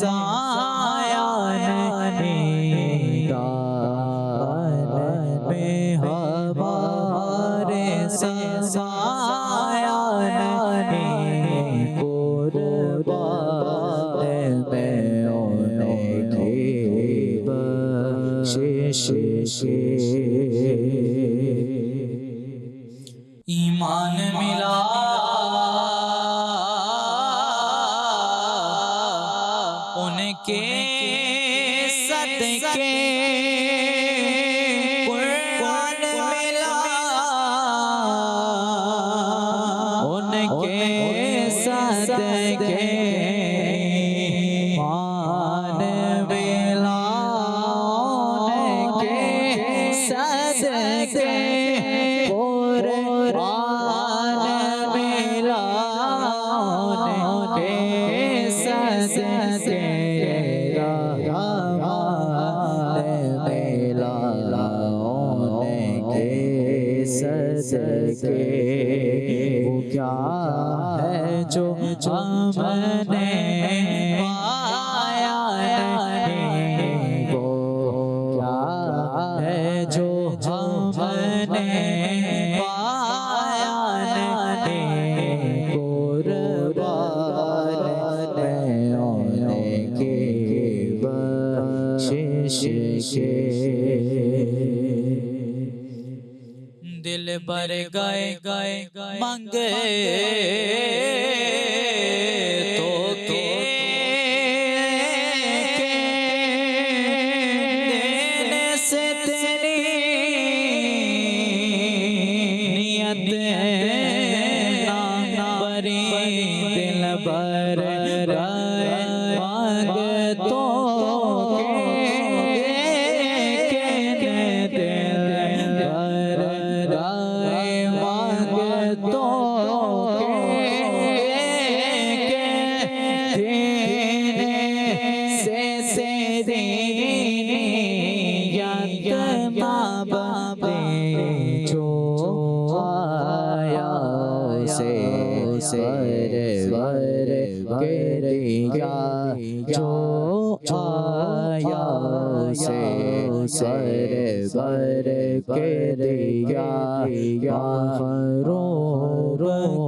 سایہ نہیں دامن میں ہمارے سایہ نہیں قربان میں انہیں کی بخشش کے ایمان ملا ان کے صدقے قرآن ملا ان کے صدقے ایمان ملا ان کے صدقے قرآن ملا ان کے صدقے وہ کیا ہے جو ہم نے پایا نہیں وہ کیا ہے جو ہم نے پایا نہیں قربان میں انہیں کی بخشش کے دل بھر گئے منگے تو دینے سے تیری نیت ہے نہ بری دل بھر گئے منگے تو سرور کے دیا جو آیا سے سرور کے دیا غرور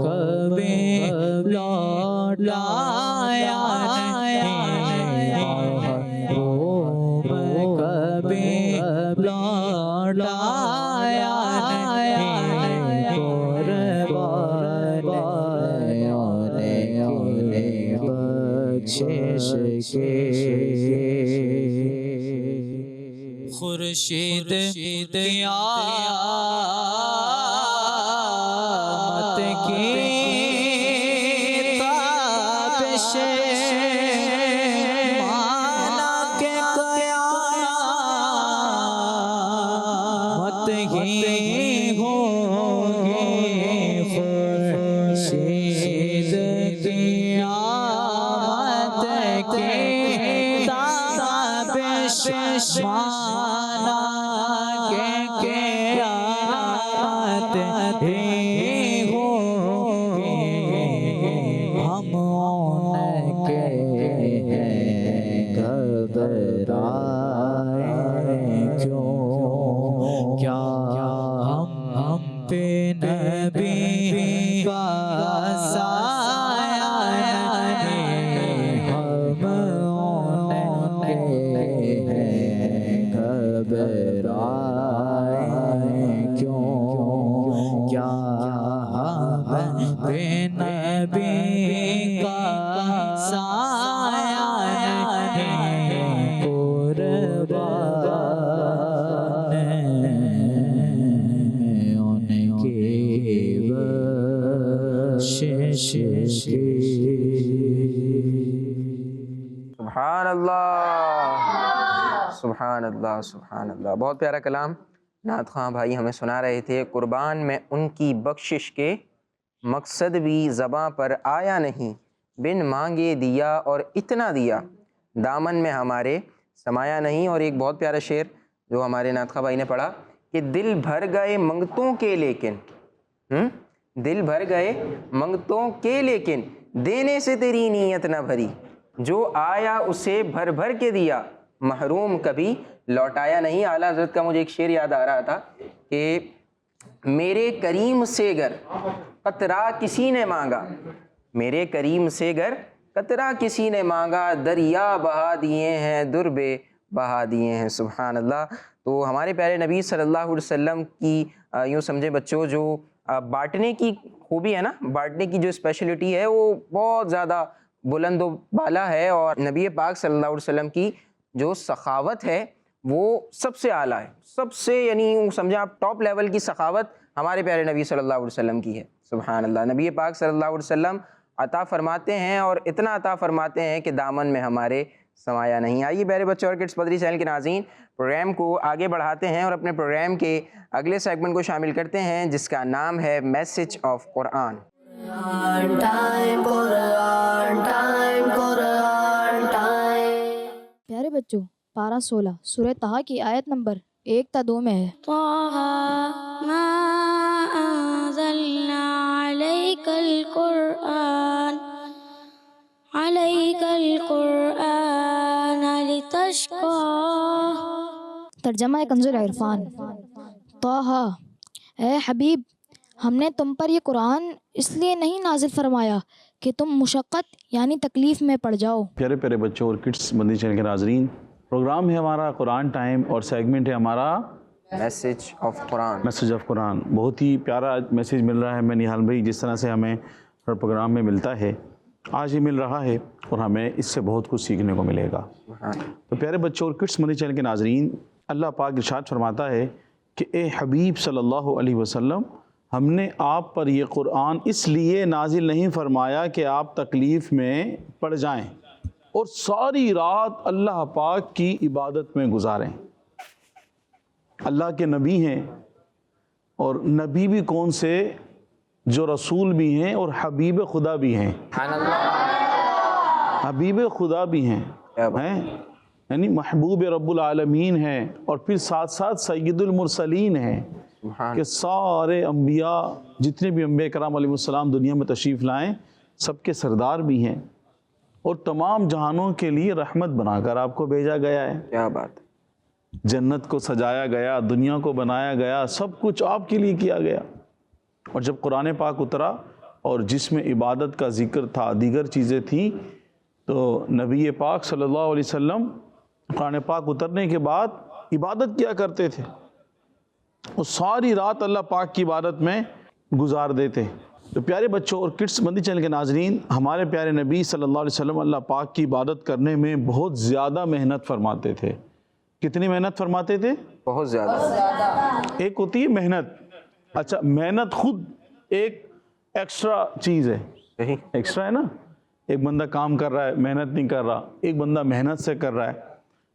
کبھی لوٹ لایا غرور کبھی لوٹ لایا خورشید قیامت کی تابش مانا کے قیامت ہی ہوگی خورشید قیامت کی تابش مانا کے قیامت ہی ہوگی ہم ان کے گھبرائیں کیوں کیا ہم پہ نبی کا سایہ نہیں ہم ان کے گھبرائیں کیوں کیا ہم پہ نبی کا سایہ نہیں قربان ان کی بخشش کی سبحان اللہ سبحان اللہ سبحان اللہ. بہت پیارا کلام نعت خواں بھائی ہمیں سنا رہے تھے. قربان میں ان کی بخشش کے مقصد بھی زباں پر آیا نہیں، بن مانگے دیا اور اتنا دیا، دامن میں ہمارے سمایا نہیں. اور ایک بہت پیارا شعر جو ہمارے نعت خواں بھائی نے پڑھا کہ دل بھر گئے منگتوں کے لیکن دل بھر گئے منگتوں کے لیکن دینے سے تیری نیت نہ بھری. جو آیا اسے بھر بھر کے دیا، محروم کبھی لوٹایا نہیں۔ اعلیٰ حضرت کا مجھے ایک شعر یاد آ رہا تھا کہ میرے کریم سے گر قطرہ کسی نے مانگا، میرے کریم سے گر قطرہ کسی نے مانگا، دریا بہا دیے ہیں در بے بہا دیے ہیں۔ سبحان اللہ۔ تو ہمارے پیارے نبی صلی اللہ علیہ وسلم کی یوں سمجھے بچوں جو بانٹنے کی خوبی ہے نا، بانٹنے کی جو اسپیشلٹی ہے وہ بہت زیادہ بلند و بالا ہے، اور نبی پاک صلی اللہ علیہ وسلم کی جو سخاوت ہے وہ سب سے اعلیٰ ہے، سب سے یعنی یوں سمجھیں آپ ٹاپ لیول کی سخاوت ہمارے پیارے نبی صلی اللہ علیہ وسلم کی ہے۔ سبحان اللہ۔ نبی پاک صلی اللہ علیہ وسلم عطا فرماتے ہیں اور اتنا عطا فرماتے ہیں کہ دامن میں ہمارے سمایا نہیں۔ آئیے پیارے بچوں اور کڈس پدری چینل کے ناظرین، پروگرام کو آگے بڑھاتے ہیں اور اپنے پروگرام کے اگلے سیگمنٹ کو شامل کرتے ہیں جس کا نام ہے میسج آف قرآن۔ پیارے بچوں، پارہ 16 سورہ طٰہٰ کی آیت نمبر 1 تا 2 میں ہے طه ما أنزلنا عليك القرآن لتشقى۔ ترجمہ کنز العرفان۔ طٰہٰ، اے حبیب، ہم نے تم پر یہ قرآن اس لیے نہیں نازل فرمایا کہ تم مشقت یعنی تکلیف میں پڑ جاؤ۔ پیارے پیارے بچوں اور کڈس مدنی چینل کے ناظرین، پروگرام ہے ہمارا قرآن ٹائم اور سیگمنٹ ہے ہمارا message of Quran. Message of Quran. بہت ہی پیارا میسیج مل رہا ہے میں نہال بھائی، جس طرح سے ہمیں ہر پروگرام میں ملتا ہے آج یہ مل رہا ہے، اور ہمیں اس سے بہت کچھ سیکھنے کو ملے گا۔ تو پیارے بچوں اور کڈس مدنی چینل کے ناظرین، اللہ پاک ارشاد فرماتا ہے کہ اے حبیب صلی اللہ علیہ وسلم، ہم نے آپ پر یہ قرآن اس لیے نازل نہیں فرمایا کہ آپ تکلیف میں پڑ جائیں اور ساری رات اللہ پاک کی عبادت میں گزاریں۔ اللہ کے نبی ہیں، اور نبی بھی کون سے؟ جو رسول بھی ہیں اور حبیب خدا بھی ہیں۔ حبیب خدا بھی ہیں، یعنی محبوب رب العالمین ہیں، اور پھر ساتھ ساتھ سید المرسلین ہیں کہ سارے انبیاء، جتنے بھی انبیاء کرام علیہ السلام دنیا میں تشریف لائیں، سب کے سردار بھی ہیں، اور تمام جہانوں کے لیے رحمت بنا کر آپ کو بھیجا گیا ہے۔ کیا بات ہے۔ جنت کو سجایا گیا، دنیا کو بنایا گیا، سب کچھ آپ کے لیے کیا گیا۔ اور جب قرآن پاک اترا اور جس میں عبادت کا ذکر تھا، دیگر چیزیں تھیں، تو نبی پاک صلی اللہ علیہ وسلم قرآن پاک اترنے کے بعد عبادت کیا کرتے تھے، اور ساری رات اللہ پاک کی عبادت میں گزار دیتے۔ تو پیارے بچوں اور کڈس مدنی چینل کے ناظرین، ہمارے پیارے نبی صلی اللہ علیہ وسلم اللہ پاک کی عبادت کرنے میں بہت زیادہ محنت فرماتے تھے۔ کتنی محنت فرماتے تھے؟ بہت زیادہ۔ ایک ہوتی ہے محنت، اچھا محنت خود ایک ایکسٹرا چیز ہے، صحیح، ایکسٹرا ہے نا۔ ایک بندہ کام کر رہا ہے، محنت نہیں کر رہا، ایک بندہ محنت سے کر رہا ہے۔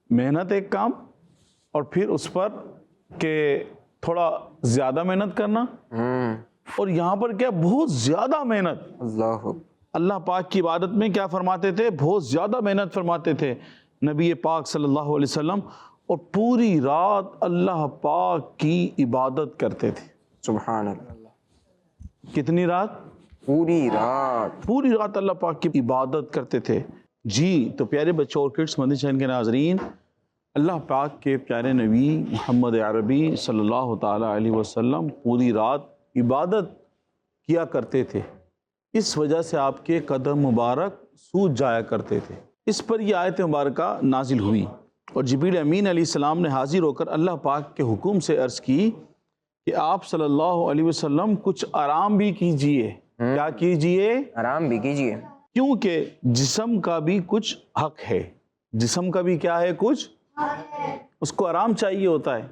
محنت ایک کام، اور پھر اس پر کہ تھوڑا زیادہ محنت کرنا، اور یہاں پر کیا بہت زیادہ محنت۔ اللہ پاک کی عبادت میں کیا فرماتے تھے؟ بہت زیادہ محنت فرماتے تھے نبی پاک صلی اللہ علیہ وسلم، اور پوری رات اللہ پاک کی عبادت کرتے تھے۔ سبحان اللہ۔ کتنی رات؟ پوری رات۔ پوری رات اللہ پاک کی عبادت کرتے تھے۔ جی تو پیارے بچوں اور کڈس مدنی چینل کے ناظرین، اللہ پاک کے پیارے نبی محمد عربی صلی اللہ تعالی علیہ وسلم پوری رات عبادت کیا کرتے تھے، اس وجہ سے آپ کے قدم مبارک سوج جایا کرتے تھے۔ اس پر یہ آیت مبارکہ نازل ہوئی، اور جبریل امین علیہ السلام نے حاضر ہو کر اللہ پاک کے حکم سے عرض کی کہ آپ صلی اللہ علیہ وسلم کچھ آرام بھی کیجئے۔ کیا کیجئے؟ آرام بھی کیجئے، کیونکہ جسم کا بھی کچھ حق ہے۔ جسم کا بھی کیا ہے؟ کچھ، اس کو آرام چاہیے ہوتا ہے،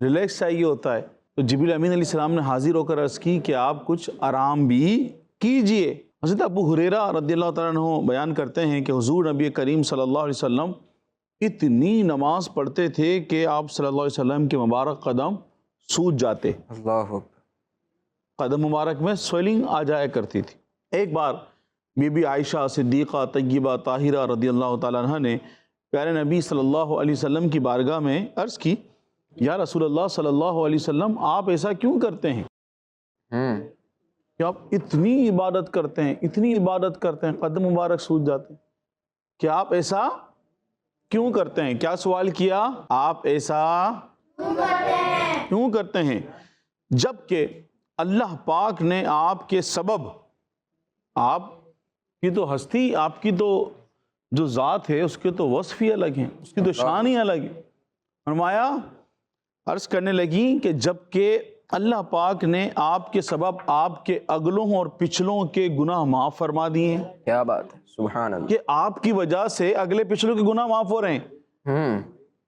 ریلیکس چاہیے ہوتا ہے۔ تو جبریل امین علیہ السلام نے حاضر ہو کر عرض کی کہ آپ کچھ آرام بھی کیجئے۔ حضرت ابو ہریرہ رضی اللہ تعالیٰ عنہ بیان کرتے ہیں کہ حضور نبی کریم صلی اللہ علیہ وسلم اتنی نماز پڑھتے تھے کہ آپ صلی اللہ علیہ وسلم کے مبارک قدم سوج جاتے، اللہ قدم مبارک میں سویلنگ آ جایا کرتی تھی۔ ایک بار بی بی عائشہ صدیقہ طیبہ طاہرہ رضی اللہ تعالیٰ عنہ نے پیارے نبی صلی اللہ علیہ وسلم کی بارگاہ میں عرض کی، یا رسول اللہ صلی اللہ علیہ وسلم آپ ایسا کیوں کرتے ہیں کہ آپ اتنی عبادت کرتے ہیں، اتنی عبادت کرتے ہیں، قدم مبارک سوج جاتے ہیں؟ کہ آپ ایسا کیوں کرتے ہیں؟ کیا سوال کیا؟ آپ ایسا کیوں کرتے ہیں؟ جبکہ اللہ پاک نے آپ کے سبب، آپ کی تو ہستی، آپ کی تو جو ذات ہے اس کے تو وصف ہی الگ ہیں، اس کی تو شان ہی الگ ہے۔ فرمایا، عرض کرنے لگی کہ جبکہ اللہ پاک نے آپ کے سبب آپ کے اگلوں اور پچھلوں کے گناہ معاف فرما دیے ہیں۔ کیا بات ہے، سبحان اللہ۔ کہ آپ کی وجہ سے اگلے پچھلوں کے گناہ معاف ہو رہے ہیں،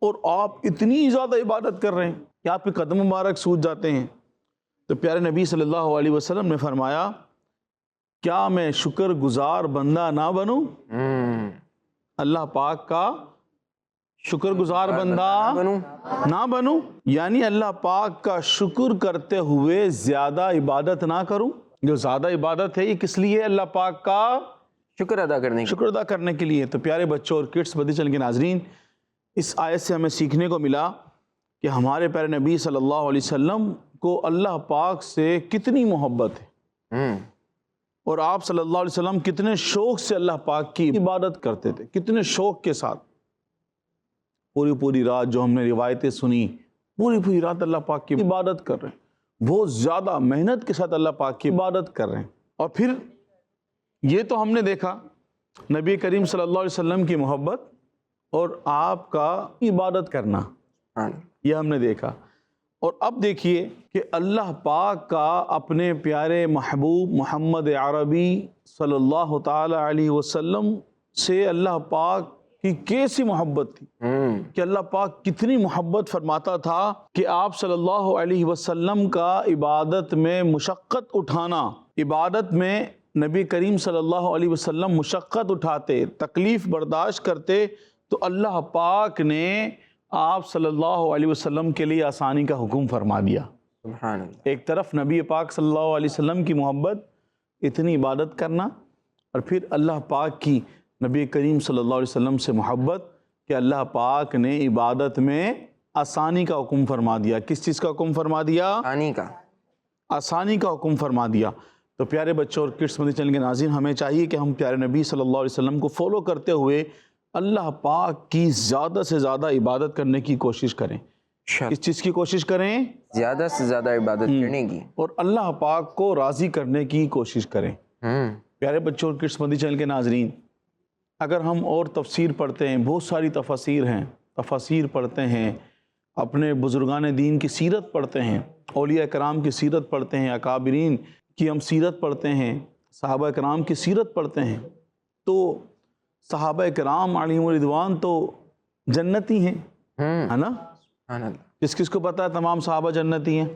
اور آپ اتنی زیادہ عبادت کر رہے ہیں کہ آپ کے قدم مبارک سوج جاتے ہیں۔ تو پیارے نبی صلی اللہ علیہ وسلم نے فرمایا، کیا میں شکر گزار بندہ نہ بنوں؟ اللہ پاک کا شکر گزار بندہ نہ بنوں، یعنی اللہ پاک کا شکر کرتے ہوئے زیادہ عبادت نہ کروں۔ جو زیادہ عبادت ہے یہ کس لیے؟ اللہ پاک کا شکر ادا کرنے کے لیے۔ تو پیارے بچوں اور کڈس مدنی چینل کے ناظرین، اس آیت سے ہمیں سیکھنے کو ملا کہ ہمارے پیارے نبی صلی اللہ علیہ وسلم کو اللہ پاک سے کتنی محبت ہے، اور آپ صلی اللہ علیہ وسلم کتنے شوق سے اللہ پاک کی عبادت کرتے تھے، کتنے شوق کے ساتھ۔ پوری رات جو ہم نے روایتیں سنی، پوری رات اللہ پاک کی عبادت کر رہے ہیں، بہت زیادہ محنت کے ساتھ اللہ پاک کی عبادت کر رہے ہیں۔ اور پھر یہ تو ہم نے دیکھا نبی کریم صلی اللہ علیہ وسلم کی محبت اور آپ کا عبادت کرنا، یہ ہم نے دیکھا۔ اور اب دیکھیے کہ اللہ پاک کا اپنے پیارے محبوب محمد عربی صلی اللہ تعالی علیہ وسلم سے اللہ پاک کی کیسی محبت تھی، کہ اللہ پاک کتنی محبت فرماتا تھا کہ آپ صلی اللہ علیہ وسلم کا عبادت میں مشقت اٹھانا، عبادت میں نبی کریم صلی اللہ علیہ وسلم مشقت اٹھاتے، تکلیف برداشت کرتے، تو اللہ پاک نے آپ صلی اللہ علیہ وسلم کے لیے آسانی کا حکم فرما دیا۔ سبحان اللہ۔ ایک طرف نبی پاک صلی اللہ علیہ وسلم کی محبت، اتنی عبادت کرنا، اور پھر اللہ پاک کی نبی کریم صلی اللہ علیہ وسلم سے محبت کہ اللہ پاک نے عبادت میں آسانی کا حکم فرما دیا۔ کس چیز کا حکم فرما دیا؟ آسانی کا حکم فرما دیا۔ تو پیارے بچوں اور کڈس مدنی چینل کے ناظرین، ہمیں چاہیے کہ ہم پیارے نبی صلی اللہ علیہ وسلم کو فالو کرتے ہوئے اللہ پاک کی زیادہ سے زیادہ عبادت کرنے کی کوشش کریں۔ کس چیز کی کوشش کریں؟ زیادہ سے زیادہ عبادت کرنے کی، اور اللہ پاک کو راضی کرنے کی کوشش کریں۔ پیارے بچوں اور کڈس مدنی چینل کے ناظرین، اگر ہم اور تفسیر پڑھتے ہیں، بہت ساری تفاسیر ہیں، تفاسیر پڑھتے ہیں، اپنے بزرگان دین کی سیرت پڑھتے ہیں، اولیاء کرام کی سیرت پڑھتے ہیں، اکابرین کی ہم سیرت پڑھتے ہیں، صحابہ کرام کی سیرت پڑھتے ہیں، تو صحابہ کرام علیہم رضوان تو جنتی ہیں، ہے نا؟ کس کو پتہ ہے تمام صحابہ جنتی ہیں؟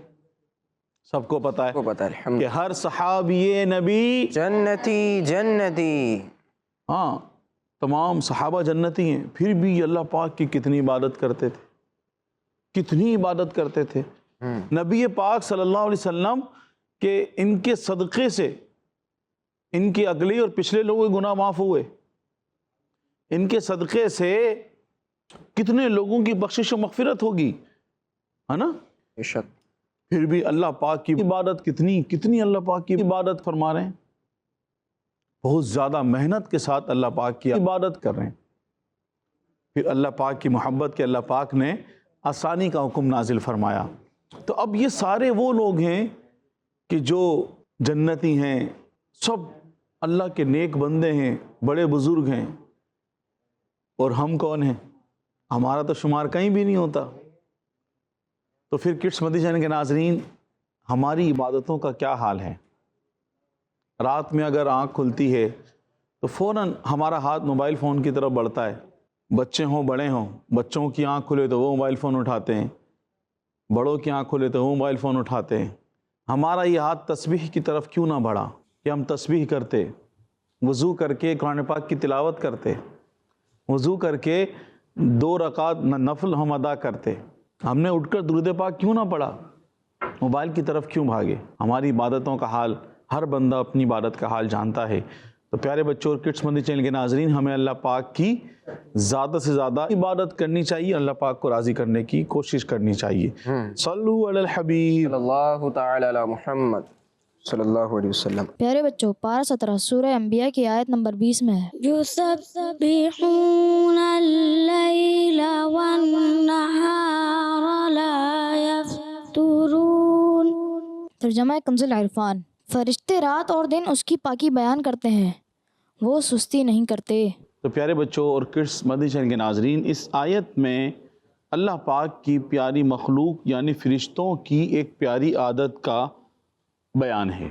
سب کو پتہ ہے کہ ہر صحابی نبی جنتی، ہاں، تمام صحابہ جنتی ہیں۔ پھر بھی اللہ پاک کی کتنی عبادت کرتے تھے، کتنی عبادت کرتے تھے۔ نبی پاک صلی اللہ علیہ وسلم کہ ان کے صدقے سے ان کے اگلے اور پچھلے لوگوں کے گناہ معاف ہوئے، ان کے صدقے سے کتنے لوگوں کی بخشش و مغفرت ہوگی، ہے نا؟ بے شک۔ پھر بھی اللہ پاک کی عبادت کتنی اللہ پاک کی عبادت فرما رہے ہیں، بہت زیادہ محنت کے ساتھ اللہ پاک کی عبادت کر رہے ہیں۔ پھر اللہ پاک کی محبت کے اللہ پاک نے آسانی کا حکم نازل فرمایا۔ تو اب یہ سارے وہ لوگ ہیں کہ جو جنتی ہیں، سب اللہ کے نیک بندے ہیں، بڑے بزرگ ہیں، اور ہم کون ہیں؟ ہمارا تو شمار کہیں بھی نہیں ہوتا۔ تو پھر کڈس مدنی چینل کے ناظرین، ہماری عبادتوں کا کیا حال ہے؟ رات میں اگر آنکھ کھلتی ہے تو فوراً ہمارا ہاتھ موبائل فون کی طرف بڑھتا ہے، بچے ہوں بڑے ہوں، بچوں کی آنکھ کھلے تو وہ موبائل فون اٹھاتے ہیں، بڑوں کی آنکھ کھلے تو وہ موبائل فون اٹھاتے ہیں۔ ہمارا یہ ہاتھ تسبیح کی طرف کیوں نہ بڑھا کہ ہم تسبیح کرتے، وضو کر کے قرآن پاک کی تلاوت کرتے، وضو کر کے 2 رکعت نفل ہم ادا کرتے، ہم نے اٹھ کر درود پاک کیوں نہ پڑھا؟ موبائل کی طرف کیوں بھاگے؟ ہماری عبادتوں کا حال، ہر بندہ اپنی عبادت کا حال جانتا ہے۔ تو پیارے بچوں اور کڈس مدنی چینل کے ناظرین، ہمیں اللہ پاک کی زیادہ سے زیادہ عبادت کرنی چاہیے، اللہ پاک کو راضی کرنے کی کوشش کرنی چاہیے۔ صلو علی الحبیب صلی اللہ تعالی علی محمد صلی اللہ علیہ وسلم۔ پیارے بچوں، پارہ 17 سورہ انبیاء کی آیت نمبر 20 میں ہے يسبحون الليل والنهار لا يفترون۔ ترجمہ کنز العرفان، فرشتے رات اور دن اس کی پاکی بیان کرتے ہیں، وہ سستی نہیں کرتے۔ تو پیارے بچوں اور کڈس مدنی چینل کے ناظرین، اس آیت میں اللہ پاک کی پیاری مخلوق یعنی فرشتوں کی ایک پیاری عادت کا بیان ہے۔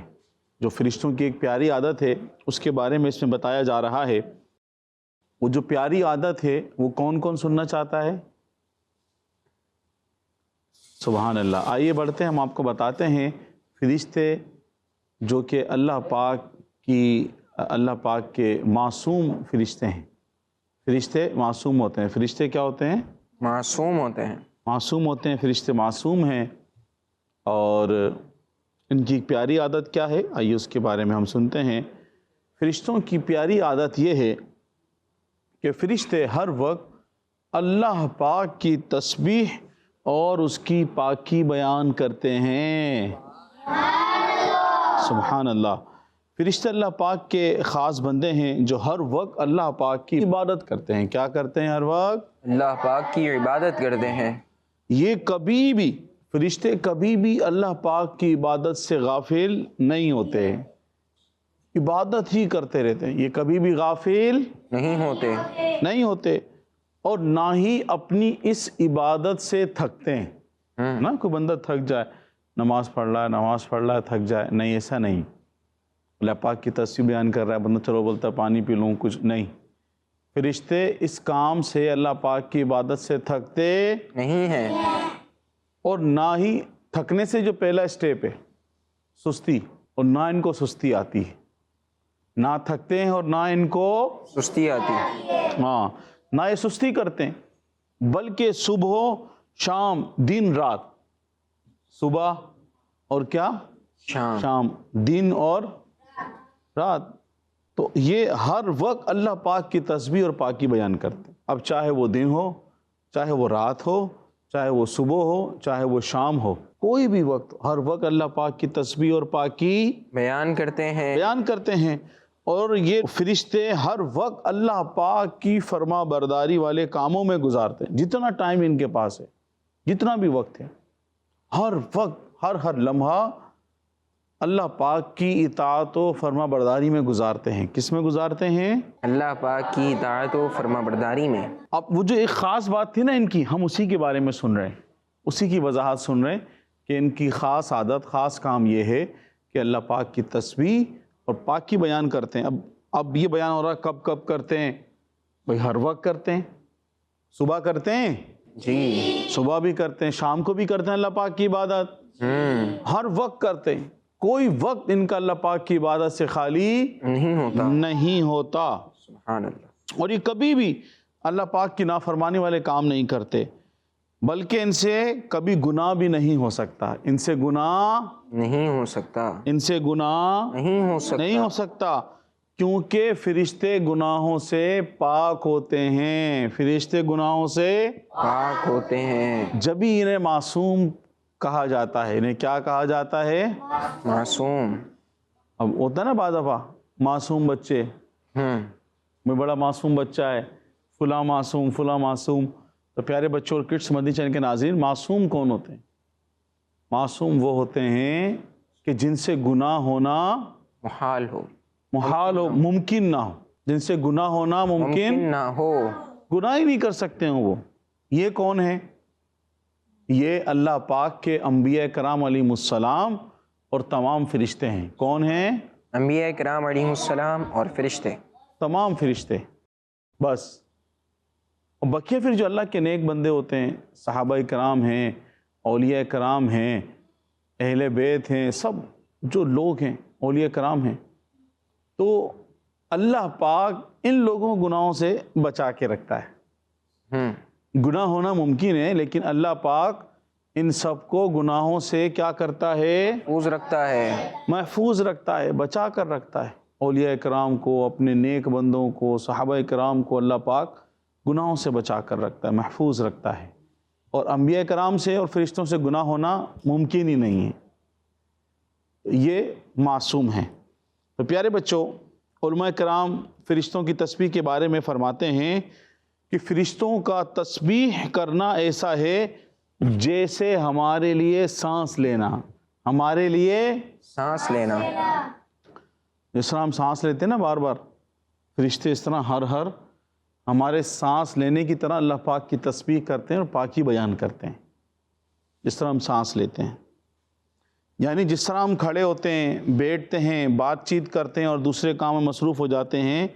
جو فرشتوں کی ایک پیاری عادت ہے اس کے بارے میں اس میں بتایا جا رہا ہے۔ وہ جو پیاری عادت ہے وہ کون کون سننا چاہتا ہے؟ سبحان اللہ۔ آئیے بڑھتے ہیں، ہم آپ کو بتاتے ہیں فرشتے جو کہ اللہ پاک کے معصوم فرشتے ہیں۔ فرشتے معصوم ہوتے ہیں۔ فرشتے کیا ہوتے ہیں؟ معصوم ہوتے ہیں۔ معصوم ہوتے ہیں، فرشتے معصوم ہیں۔ اور ان کی پیاری عادت کیا ہے؟ آئیے اس کے بارے میں ہم سنتے ہیں۔ فرشتوں کی پیاری عادت یہ ہے کہ فرشتے ہر وقت اللہ پاک کی تسبیح اور اس کی پاکی بیان کرتے ہیں۔ سبحان اللہ۔ فرشتے اللہ پاک کے خاص بندے ہیں جو ہر وقت اللہ پاک کی عبادت کرتے ہیں۔ کیا کرتے ہیں؟ ہر وقت اللہ پاک کی عبادت کرتے ہیں۔ یہ فرشتے کبھی بھی اللہ پاک کی عبادت سے غافل نہیں ہوتے، عبادت ہی کرتے رہتے ہیں۔ یہ کبھی بھی غافل نہیں ہوتے اور نہ ہی اپنی اس عبادت سے تھکتے ہیں۔ نا کوئی بندہ تھک جائے، نماز پڑھ رہا ہے تھک جائے، نہیں، ایسا نہیں۔ اللہ پاک کی تسبیح بیان کر رہا ہے، بندہ چلو بولتا پانی پی لوں، کچھ نہیں۔ فرشتے اس کام سے، اللہ پاک کی عبادت سے تھکتے نہیں ہیں، اور نہ ہی تھکنے سے جو پہلا اسٹیپ ہے سستی، اور نہ ان کو سستی آتی ہے، نہ تھکتے ہیں اور نہ ان کو سستی آتی ہے۔ ہاں، نہ یہ سستی کرتے ہیں، بلکہ صبح و شام، دن رات، صبح اور کیا؟ شام، دن اور رات۔ تو یہ ہر وقت اللہ پاک کی تسبیح اور پاکی بیان کرتے ہیں۔ اب چاہے وہ دن ہو، چاہے وہ رات ہو، چاہے وہ صبح ہو، چاہے وہ شام ہو، کوئی بھی وقت، ہر وقت اللہ پاک کی تسبیح اور پاکی بیان کرتے ہیں۔ اور یہ فرشتے ہر وقت اللہ پاک کی فرما برداری والے کاموں میں گزارتے ہیں۔ جتنا ٹائم ان کے پاس ہے، جتنا بھی وقت ہے، ہر وقت، ہر لمحہ اللہ پاک کی اطاعت و فرما برداری میں گزارتے ہیں۔ کس میں گزارتے ہیں؟ اللہ پاک کی اطاعت و فرما برداری میں۔ اب وہ جو ایک خاص بات تھی نا ان کی، ہم اسی کے بارے میں سن رہے ہیں، اسی کی وضاحت سن رہے ہیں کہ ان کی خاص عادت، خاص کام یہ ہے کہ اللہ پاک کی تسبیح اور پاکی بیان کرتے ہیں۔ اب یہ بیان ہو رہا ہے کب کرتے ہیں؟ بھائی ہر وقت کرتے ہیں۔ صبح کرتے ہیں، جی، صبح بھی کرتے ہیں، شام کو بھی کرتے ہیں اللہ پاک کی عبادت، ہر وقت کرتے ہیں۔ کوئی وقت ان کا اللہ پاک کی عبادت سے خالی نہیں ہوتا۔ سبحان اللہ۔ اور یہ کبھی بھی اللہ پاک کی نافرمانی والے کام نہیں کرتے، بلکہ ان سے کبھی گناہ بھی نہیں ہو سکتا۔ ان سے گناہ نہیں ہو سکتا کیونکہ فرشتے گناہوں سے پاک ہوتے ہیں۔ فرشتے گناہوں سے پاک ہوتے ہیں، جبھی انہیں معصوم کہا جاتا ہے۔ انہیں کیا کہا جاتا ہے؟ معصوم۔ اب ہوتا ہے نا بعض دفعہ معصوم بچے، میں بڑا معصوم بچہ ہے، فلاں معصوم۔ تو پیارے بچوں اور کڈس مدنی چینل کے ناظرین، معصوم کون ہوتے ہیں؟ معصوم وہ ہوتے ہیں کہ جن سے گناہ ہونا محال ہو، ممکن نہ ہو، جن سے گناہ ہونا ممکن نہ ہو، گناہ ہی نہیں کر سکتے ہیں وہ۔ یہ کون ہے؟ یہ اللہ پاک کے انبیاء کرام علیہم السلام اور تمام فرشتے ہیں۔ کون ہیں؟ انبیاء کرام علیہم السلام اور فرشتے، تمام فرشتے۔ بس اور بقیہ پھر جو اللہ کے نیک بندے ہوتے ہیں، صحابہ کرام ہیں، اولیاء کرام ہیں، اہل بیت ہیں، سب جو لوگ ہیں اولیاء کرام ہیں، تو اللہ پاک ان لوگوں کو گناہوں سے بچا کے رکھتا ہے۔ گناہ ہونا ممکن ہے لیکن اللہ پاک ان سب کو گناہوں سے کیا کرتا ہے؟ محفوظ رکھتا ہے، بچا کر رکھتا ہے۔ اولیاء کرام کو، اپنے نیک بندوں کو، صحابہ کرام کو اللہ پاک گناہوں سے بچا کر رکھتا ہے، محفوظ رکھتا ہے۔ اور انبیاء کرام سے اور فرشتوں سے گناہ ہونا ممکن ہی نہیں ہے۔ یہ معصوم ہیں۔ تو پیارے بچوں، علماء کرام فرشتوں کی تسبیح کے بارے میں فرماتے ہیں کہ فرشتوں کا تسبیح کرنا ایسا ہے جیسے ہمارے لیے سانس لینا، ہمارے لیے سانس لینا، جس طرح ہم سانس لیتے ہیں نا بار بار، فرشتے اس طرح ہر ہمارے سانس لینے کی طرح اللہ پاک کی تسبیح کرتے ہیں اور پاکی بیان کرتے ہیں، جس طرح ہم سانس لیتے ہیں۔ یعنی جس طرح ہم کھڑے ہوتے ہیں، بیٹھتے ہیں، بات چیت کرتے ہیں اور دوسرے کام میں مصروف ہو جاتے ہیں،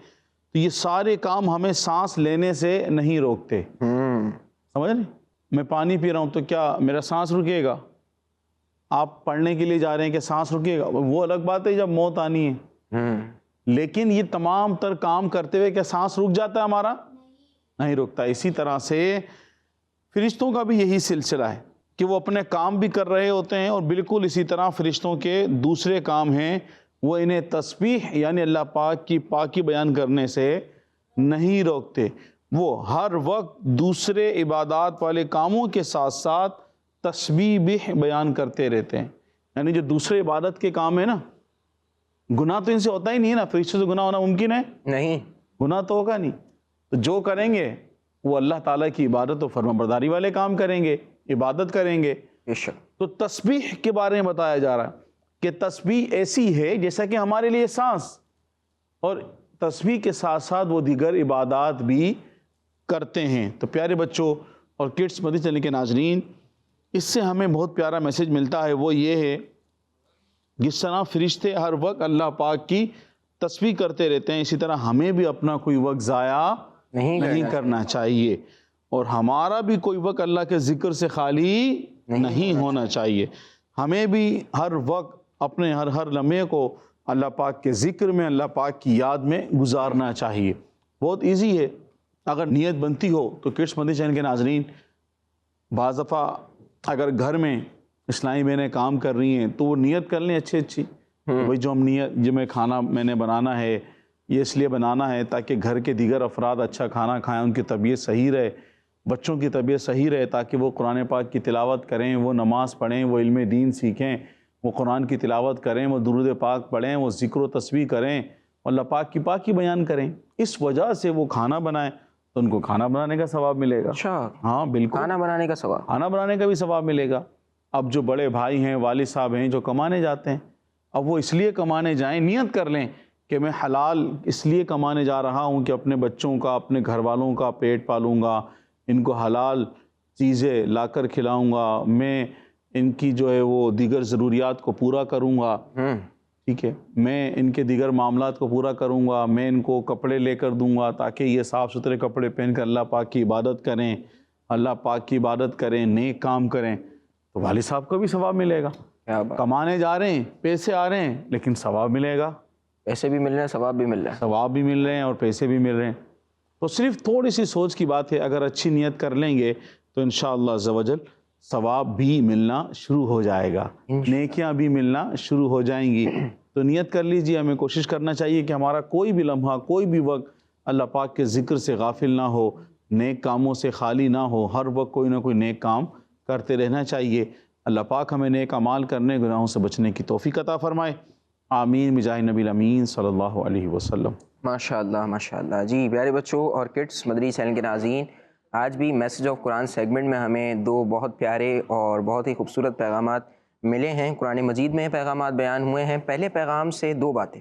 تو یہ سارے کام ہمیں سانس لینے سے نہیں روکتے۔ سمجھ رہے؟ میں پانی پی رہا ہوں تو کیا میرا سانس رکے گا؟ آپ پڑھنے کے لیے جا رہے ہیں کہ سانس رکے گا؟ وہ الگ بات ہے جب موت آنی ہے، لیکن یہ تمام تر کام کرتے ہوئے کیا سانس رک جاتا ہے ہمارا؟ نہیں رکتا۔ اسی طرح سے فرشتوں کا بھی یہی سلسلہ ہے کہ وہ اپنے کام بھی کر رہے ہوتے ہیں، اور بالکل اسی طرح فرشتوں کے دوسرے کام ہیں، وہ انہیں تسبیح یعنی اللہ پاک کی پاکی بیان کرنے سے نہیں روکتے۔ وہ ہر وقت دوسرے عبادات والے کاموں کے ساتھ ساتھ تسبیح بھی بیان کرتے رہتے ہیں۔ یعنی جو دوسرے عبادت کے کام ہیں نا، گناہ تو ان سے ہوتا ہی نہیں ہے نا، فرشتوں سے گناہ ہونا ممکن ہے؟ نہیں، گناہ تو ہوگا نہیں۔ تو جو کریں گے وہ اللہ تعالیٰ کی عبادت و فرمانبرداری والے کام کریں گے، عبادت کریں گے۔ تو تسبیح کے بارے میں بتایا جا رہا ہے کہ تسبیح ایسی ہے جیسا کہ ہمارے لیے سانس، اور تسبیح کے ساتھ ساتھ وہ دیگر عبادات بھی کرتے ہیں۔ تو پیارے بچوں اور کڈس مدنی چینل کے ناظرین، اس سے ہمیں بہت پیارا میسج ملتا ہے، وہ یہ ہے جس طرح فرشتے ہر وقت اللہ پاک کی تسبیح کرتے رہتے ہیں، اسی طرح ہمیں بھی اپنا کوئی وقت ضائع نہیں کرنا چاہیے، اور ہمارا بھی کوئی وقت اللہ کے ذکر سے خالی نہیں ہونا چاہیے۔ ہمیں بھی ہر وقت اپنے ہر لمحے کو اللہ پاک کے ذکر میں، اللہ پاک کی یاد میں گزارنا چاہیے۔ بہت ایزی ہے، اگر نیت بنتی ہو تو کڈس مدنی چینل کے ناظرین، بعض دفعہ اگر گھر میں اسلامی بہنیں کام کر رہی ہیں تو وہ نیت کر لیں اچھی بھئی جو میں کھانا میں نے بنانا ہے، یہ اس لیے بنانا ہے تاکہ گھر کے دیگر افراد اچھا کھانا کھائیں، ان کی طبیعت صحیح رہے، بچوں کی طبیعت صحیح رہے، تاکہ وہ قرآن پاک کی تلاوت کریں، وہ نماز پڑھیں، وہ علم دین سیکھیں، وہ قرآن کی تلاوت کریں، وہ درود پاک پڑھیں، وہ ذکر و تسبیح کریں، اللہ پاک کی پاکی بیان کریں۔ اس وجہ سے وہ کھانا بنائیں تو ان کو کھانا بنانے کا ثواب ملے گا۔ اچھا، ہاں بالکل، کھانا بنانے کا ثواب، کھانا بنانے کا بھی ثواب ملے گا۔ اب جو بڑے بھائی ہیں، والد صاحب ہیں جو کمانے جاتے ہیں، اب وہ اس لیے کمانے جائیں، نیت کر لیں کہ میں حلال اس لیے کمانے جا رہا ہوں کہ اپنے بچوں کا، اپنے گھر والوں کا پیٹ پالوں گا، ان کو حلال چیزیں لا کر کھلاؤں گا، میں ان کی جو ہے وہ دیگر ضروریات کو پورا کروں گا، ٹھیک ہے، میں ان کے دیگر معاملات کو پورا کروں گا، میں ان کو کپڑے لے کر دوں گا تاکہ یہ صاف ستھرے کپڑے پہن کر اللہ پاک کی عبادت کریں، اللہ پاک کی عبادت کریں، نیک کام کریں، تو والد صاحب کو بھی ثواب ملے گا۔ کمانے جا رہے ہیں، پیسے آ رہے ہیں، لیکن ثواب ملے گا، پیسے بھی مل رہے ہیں، ثواب بھی مل رہا ہے، ثواب بھی مل رہے ہیں اور پیسے بھی مل رہے ہیں۔ تو صرف تھوڑی سی سوچ کی بات ہے، اگر اچھی نیت کر لیں گے تو انشاءاللہ عز و جل ثواب بھی ملنا شروع ہو جائے گا، نیکیاں بھی ملنا شروع ہو جائیں گی۔ تو نیت کر لیجئے، ہمیں کوشش کرنا چاہیے کہ ہمارا کوئی بھی لمحہ، کوئی بھی وقت اللہ پاک کے ذکر سے غافل نہ ہو، نیک کاموں سے خالی نہ ہو، ہر وقت کوئی نہ کوئی نیک کام کرتے رہنا چاہیے۔ اللہ پاک ہمیں نیک اعمال کرنے، گناہوں سے بچنے کی توفیق عطا فرمائے، آمین بجاہ نبی الامین صلی اللہ علیہ وسلم۔ ماشاءاللہ ماشاءاللہ۔ جی پیارے بچوں اور کڈس مدنی چینل کے ناظرین، آج بھی میسج آف قرآن سیگمنٹ میں ہمیں دو بہت پیارے اور بہت ہی خوبصورت پیغامات ملے ہیں، قرآن مجید میں پیغامات بیان ہوئے ہیں۔ پہلے پیغام سے دو باتیں،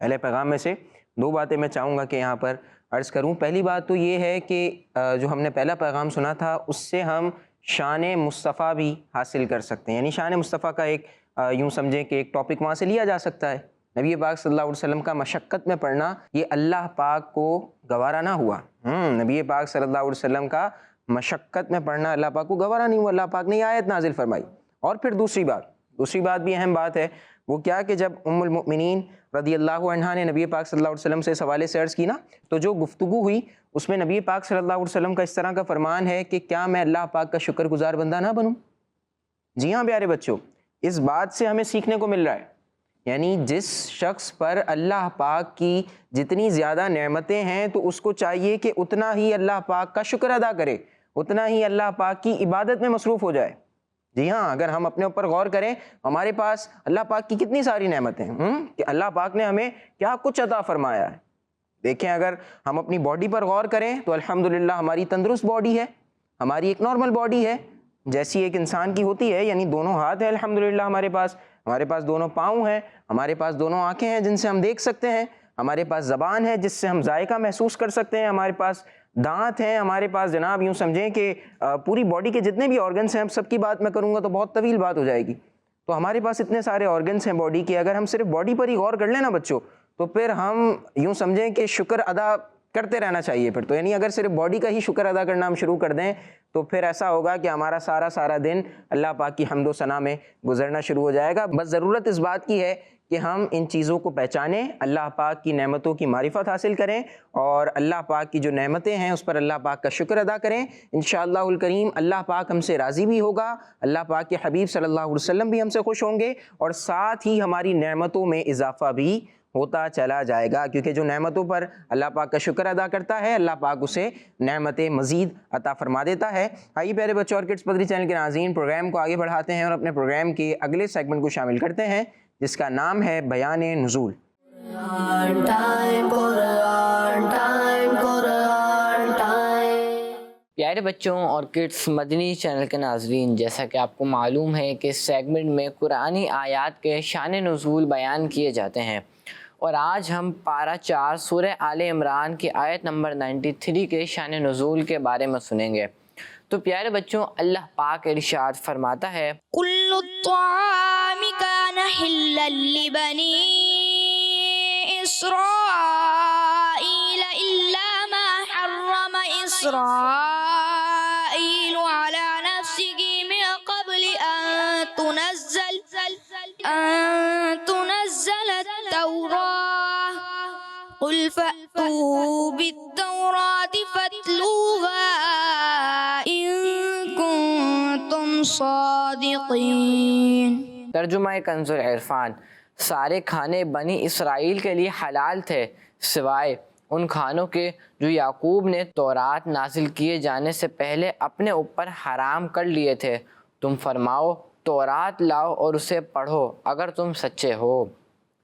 پہلے پیغام میں سے دو باتیں میں چاہوں گا کہ یہاں پر عرض کروں۔ پہلی بات تو یہ ہے کہ جو ہم نے پہلا پیغام سنا تھا اس سے ہم شان مصطفیٰ بھی حاصل کر سکتے ہیں، یعنی شان مصطفیٰ کا ایک یوں سمجھیں کہ ایک ٹاپک وہاں سے لیا جا سکتا ہے۔ نبی پاک صلی اللہ علیہ وسلم کا مشقت میں پڑھنا یہ اللہ پاک کو گوارا نہ ہوا، نبی پاک صلی اللہ علیہ وسلم کا مشقت میں پڑھنا اللہ پاک کو گوارا نہیں ہوا، اللہ پاک نے یہ آیت نازل فرمائی۔ اور پھر دوسری بات بھی اہم بات ہے، وہ کیا کہ جب ام المؤمنین رضی اللہ عنہا نے نبی پاک صلی اللہ علیہ وسلم سے اس حوالے سے عرض کی نا، تو جو گفتگو ہوئی اس میں نبی پاک صلی اللہ علیہ وسلم کا اس طرح کا فرمان ہے کہ کیا میں اللہ پاک کا شکر گزار بندہ نہ بنوں؟ جی ہاں پیارے بچوں، اس بات سے ہمیں سیکھنے کو مل رہا ہے، یعنی جس شخص پر اللہ پاک کی جتنی زیادہ نعمتیں ہیں تو اس کو چاہیے کہ اتنا ہی اللہ پاک کا شکر ادا کرے، اتنا ہی اللہ پاک کی عبادت میں مصروف ہو جائے۔ جی ہاں، اگر ہم اپنے اوپر غور کریں، ہمارے پاس اللہ پاک کی کتنی ساری نعمتیں ہیں کہ اللہ پاک نے ہمیں کیا کچھ عطا فرمایا ہے۔ دیکھیں، اگر ہم اپنی باڈی پر غور کریں تو الحمدللہ ہماری تندرست باڈی ہے، ہماری ایک نارمل باڈی ہے جیسی ایک انسان کی ہوتی ہے، یعنی دونوں ہاتھ ہیں الحمدللہ ہمارے پاس دونوں پاؤں ہیں، ہمارے پاس دونوں آنکھیں ہیں جن سے ہم دیکھ سکتے ہیں، ہمارے پاس زبان ہے جس سے ہم ذائقہ محسوس کر سکتے ہیں، ہمارے پاس دانت ہیں، ہمارے پاس جناب یوں سمجھیں کہ پوری باڈی کے جتنے بھی آرگنس ہیں، اب سب کی بات میں کروں گا تو بہت طویل بات ہو جائے گی۔ تو ہمارے پاس اتنے سارے آرگنس ہیں باڈی کے، اگر ہم صرف باڈی پر ہی غور کر لیں نا بچوں، تو پھر ہم یوں سمجھیں کہ شکر ادا کرتے رہنا چاہیے پھر تو، یعنی اگر صرف باڈی کا ہی شکر ادا کرنا ہم شروع کر دیں تو پھر ایسا ہوگا کہ ہمارا سارا دن اللہ پاک کی حمد و ثنا میں گزرنا شروع ہو جائے گا۔ بس ضرورت اس بات کی ہے کہ ہم ان چیزوں کو پہچانیں، اللہ پاک کی نعمتوں کی معرفت حاصل کریں اور اللہ پاک کی جو نعمتیں ہیں اس پر اللہ پاک کا شکر ادا کریں۔ انشاءاللہ الکریم اللہ پاک ہم سے راضی بھی ہوگا، اللہ پاک کے حبیب صلی اللہ علیہ وسلم بھی ہم سے خوش ہوں گے، اور ساتھ ہی ہماری نعمتوں میں اضافہ بھی ہوتا چلا جائے گا، کیونکہ جو نعمتوں پر اللہ پاک کا شکر ادا کرتا ہے اللہ پاک اسے نعمتیں مزید عطا فرما دیتا ہے۔ آئیے پیارے بچوں اور کڈس پدری چینل کے ناظرین، پروگرام کو آگے بڑھاتے ہیں اور اپنے پروگرام کے اگلے سیگمنٹ کو شامل کرتے ہیں جس کا نام ہے بیان نزول۔ پیارے بچوں اور کڈس مدنی چینل کے ناظرین، جیسا کہ آپ کو معلوم ہے کہ اس سیگمنٹ میں قرآنی آیات کے شان نزول بیان کیے جاتے ہیں، اور آج ہم پارہ 4 سورہ آل عمران کی آیت نمبر 93 کے شان نزول کے بارے میں سنیں گے۔ تو پیارے بچوں، اللہ پاک ارشاد فرماتا ہے، كل الطعام كان حلا لبني إسرائيل إلا ما حرم إسرائيل على نفسه من قبل أن تنزل التوراة قل فأتوا بالتوراة فاتلوها إن كنتم صادقين۔ ترجمہ کنز العرفان۔ سارے کھانے بنی اسرائیل کے لیے حلال تھے سوائے ان کھانوں کے جو یعقوب نے تورات نازل کیے جانے سے پہلے اپنے اوپر حرام کر لیے تھے۔ تم فرماؤ تورات لاؤ اور اسے پڑھو اگر تم سچے ہو۔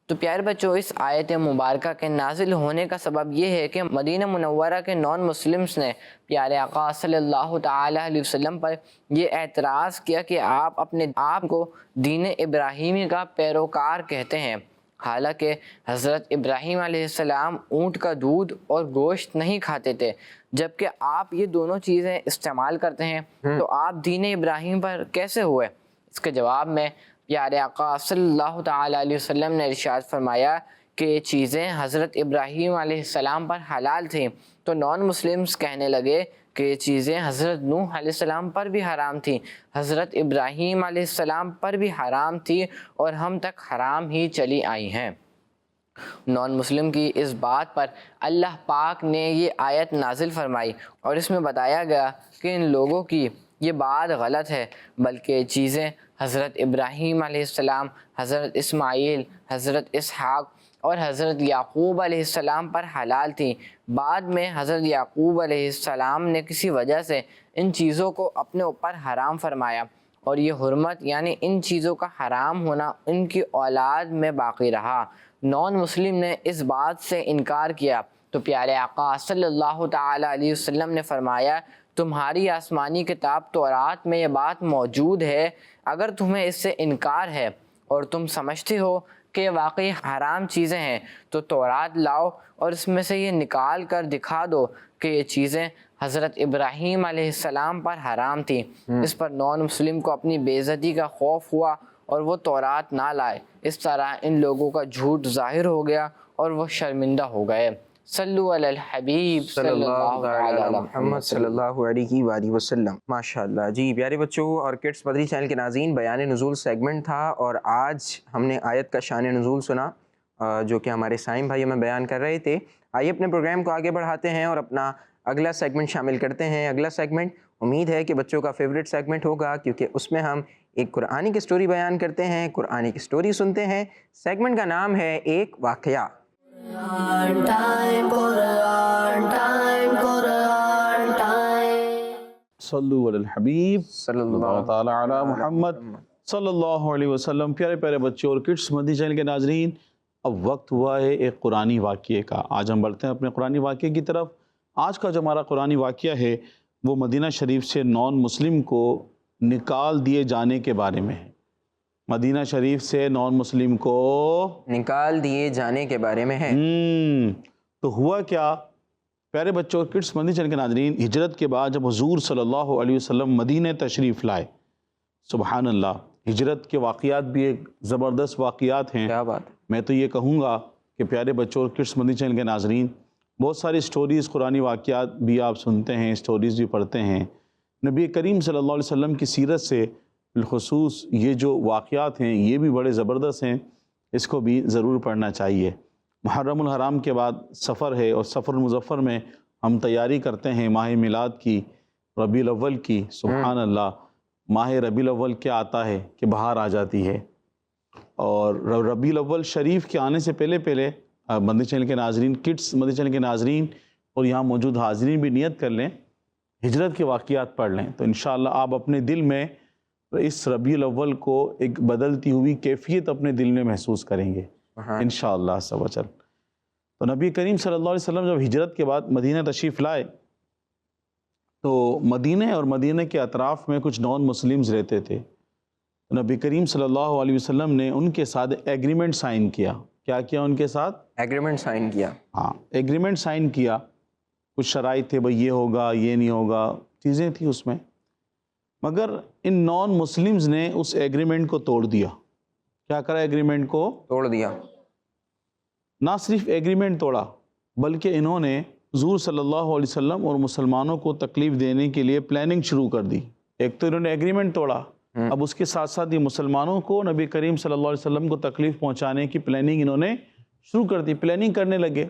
تو پیارے بچوں، اس آیت مبارکہ کے نازل ہونے کا سبب یہ ہے کہ مدینہ منورہ کے نان مسلمز نے پیارے آقا صلی اللہ تعالیٰ علیہ وسلم پر یہ اعتراض کیا کہ آپ اپنے آپ کو دین ابراہیمی کا پیروکار کہتے ہیں، حالانکہ حضرت ابراہیم علیہ السلام اونٹ کا دودھ اور گوشت نہیں کھاتے تھے، جبکہ آپ یہ دونوں چیزیں استعمال کرتے ہیں، تو آپ دین ابراہیم پر کیسے ہوئے؟ اس کے جواب میں پیارے آقا صلی اللہ تعالیٰ علیہ وسلم نے ارشاد فرمایا کہ یہ چیزیں حضرت ابراہیم علیہ السلام پر حلال تھیں، تو نان مسلمز کہنے لگے کہ یہ چیزیں حضرت نوح علیہ السلام پر بھی حرام تھیں، حضرت ابراہیم علیہ السلام پر بھی حرام تھی اور ہم تک حرام ہی چلی آئی ہیں۔ نان مسلم کی اس بات پر اللہ پاک نے یہ آیت نازل فرمائی اور اس میں بتایا گیا کہ ان لوگوں کی یہ بات غلط ہے، بلکہ یہ چیزیں حضرت ابراہیم علیہ السلام، حضرت اسماعیل، حضرت اسحاق اور حضرت یعقوب علیہ السلام پر حلال تھیں۔ بعد میں حضرت یعقوب علیہ السلام نے کسی وجہ سے ان چیزوں کو اپنے اوپر حرام فرمایا، اور یہ حرمت یعنی ان چیزوں کا حرام ہونا ان کی اولاد میں باقی رہا۔ نان مسلم نے اس بات سے انکار کیا تو پیارے آقا صلی اللہ تعالیٰ علیہ وسلم نے فرمایا، تمہاری آسمانی کتاب تورات میں یہ بات موجود ہے، اگر تمہیں اس سے انکار ہے اور تم سمجھتے ہو کہ یہ واقعی حرام چیزیں ہیں تو تورات لاؤ اور اس میں سے یہ نکال کر دکھا دو کہ یہ چیزیں حضرت ابراہیم علیہ السلام پر حرام تھیں۔ اس پر نان مسلم کو اپنی بے عزتی کا خوف ہوا اور وہ تورات نہ لائے۔ اس طرح ان لوگوں کا جھوٹ ظاہر ہو گیا اور وہ شرمندہ ہو گئے۔ صلو علی الحبیب صلی اللہ علیہ محمد صلی اللہ علیہ وآلہ وسلم۔ ماشاءاللہ۔ جی پیارے بچوں اور کڈس پدری چینل کے ناظرین، بیان نزول سیگمنٹ تھا اور آج ہم نے آیت کا شان نزول سنا جو کہ ہمارے سائم بھائی ہمیں بیان کر رہے تھے۔ آئیے اپنے پروگرام کو آگے بڑھاتے ہیں اور اپنا اگلا سیگمنٹ شامل کرتے ہیں۔ اگلا سیگمنٹ امید ہے کہ بچوں کا فیوریٹ سیگمنٹ ہوگا، کیونکہ اس میں ہم ایک قرآنی کی سٹوری بیان کرتے ہیں، قرآنی کی سٹوری سنتے ہیں۔ سیگمنٹ کا نام ہے ایک واقعہ۔ صلو علی الحبیب صلی اللہ تعالی علی محمد صلی اللہ علیہ وسلم۔ پیارے پیارے بچوں اور کڈس مدنی چینل کے ناظرین، اب وقت ہوا ہے ایک قرآنی واقعے کا۔ آج ہم بڑھتے ہیں اپنے قرآنی واقعے کی طرف۔ آج کا جو ہمارا قرآنی واقعہ ہے وہ مدینہ شریف سے نان مسلم کو نکال دیے جانے کے بارے میں ہے۔ مدینہ شریف سے نان مسلم کو نکال دیے جانے کے بارے میں ہے۔ تو ہوا کیا پیارے بچوں اور کڈس مدنی چینل کے ناظرین، ہجرت کے بعد جب حضور صلی اللہ علیہ وسلم مدینہ تشریف لائے، سبحان اللہ، ہجرت کے واقعات بھی ایک زبردست واقعات ہیں۔ کیا بات ہے۔ میں تو یہ کہوں گا کہ پیارے بچوں اور کڈس مدنی چینل کے ناظرین، بہت ساری سٹوریز قرآنی واقعات بھی آپ سنتے ہیں، سٹوریز بھی پڑھتے ہیں۔ نبی کریم صلی اللہ علیہ وسلم کی سیرت سے بالخصوص یہ جو واقعات ہیں یہ بھی بڑے زبردست ہیں، اس کو بھی ضرور پڑھنا چاہیے۔ محرم الحرام کے بعد سفر ہے، اور سفر المظفر میں ہم تیاری کرتے ہیں ماہ میلاد کی، ربیع الاول کی۔ سبحان اللہ، ماہ ربیع الاول کیا آتا ہے کہ بہار آ جاتی ہے، اور ربیع الاول شریف کے آنے سے پہلے مدنی چینل کے ناظرین، کڈس مدنی چینل کے ناظرین اور یہاں موجود حاضرین بھی نیت کر لیں، ہجرت کے واقعات پڑھ لیں، تو انشاءاللہ آپ اپنے دل میں اس ربیع الاول کو ایک بدلتی ہوئی کیفیت اپنے دل میں محسوس کریں گے انشاءاللہ عز و جل۔ تو نبی کریم صلی اللہ علیہ وسلم جب ہجرت کے بعد مدینہ تشریف لائے تو مدینہ اور مدینہ کے اطراف میں کچھ نان مسلمز رہتے تھے۔ نبی کریم صلی اللہ علیہ وسلم نے ان کے ساتھ ایگریمنٹ سائن کیا۔ کیا کیا ان کے ساتھ؟ ایگریمنٹ سائن کیا۔ ہاں، ایگریمنٹ سائن کیا۔ کچھ شرائط تھے، بھئی یہ ہوگا، یہ نہیں ہوگا، چیزیں تھیں اس میں، مگر ان نان مسلمز نے اس ایگریمنٹ کو توڑ دیا۔ کیا کرا ایگریمنٹ کو؟ توڑ دیا۔ نہ صرف ایگریمنٹ توڑا بلکہ انہوں نے حضور صلی اللہ علیہ وسلم اور مسلمانوں کو تکلیف دینے کے لیے پلاننگ شروع کر دی۔ ایک تو انہوں نے ایگریمنٹ توڑا، اب اس کے ساتھ ساتھ یہ مسلمانوں کو، نبی کریم صلی اللہ علیہ وسلم کو تکلیف پہنچانے کی پلاننگ انہوں نے شروع کر دی، پلاننگ کرنے لگے۔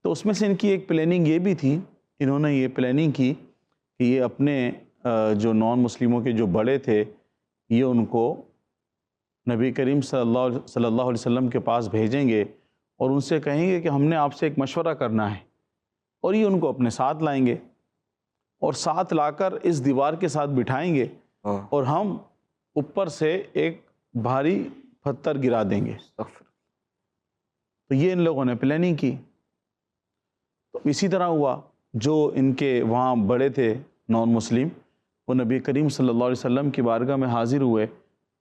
تو اس میں سے ان کی ایک پلاننگ یہ بھی تھی، انہوں نے یہ پلاننگ کی کہ یہ اپنے جو نان مسلموں کے جو بڑے تھے یہ ان کو نبی کریم صلی اللہ علیہ وسلم کے پاس بھیجیں گے اور ان سے کہیں گے کہ ہم نے آپ سے ایک مشورہ کرنا ہے، اور یہ ان کو اپنے ساتھ لائیں گے اور ساتھ لا کر اس دیوار کے ساتھ بٹھائیں گے اور ہم اوپر سے ایک بھاری پتھر گرا دیں گے۔ تو یہ ان لوگوں نے پلاننگ کی۔ تو اسی طرح ہوا، جو ان کے وہاں بڑے تھے نان مسلم، وہ نبی کریم صلی اللہ علیہ وسلم کی بارگاہ میں حاضر ہوئے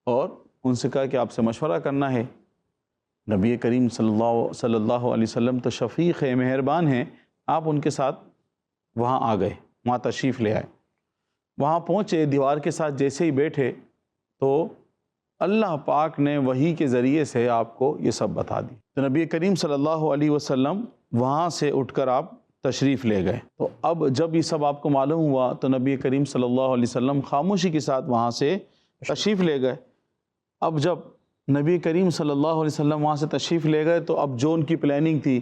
اور ان سے کہا کہ آپ سے مشورہ کرنا ہے۔ نبی کریم صلی اللہ علیہ وسلم تو شفیق ہے، مہربان ہیں، آپ ان کے ساتھ وہاں آ گئے، وہاں تشریف لے آئے۔ وہاں پہنچے، دیوار کے ساتھ جیسے ہی بیٹھے تو اللہ پاک نے وحی کے ذریعے سے آپ کو یہ سب بتا دی۔ تو نبی کریم صلی اللہ علیہ وسلم وہاں سے اٹھ کر آپ تشریف لے گئے۔ تو اب جب یہ سب آپ کو معلوم ہوا تو نبی کریم صلی اللہ علیہ وسلم خاموشی کے ساتھ وہاں سے تشریف لے گئے۔ اب جب نبی کریم صلی اللہ علیہ وسلم وہاں سے تشریف لے گئے تو اب جو ان کی پلاننگ تھی،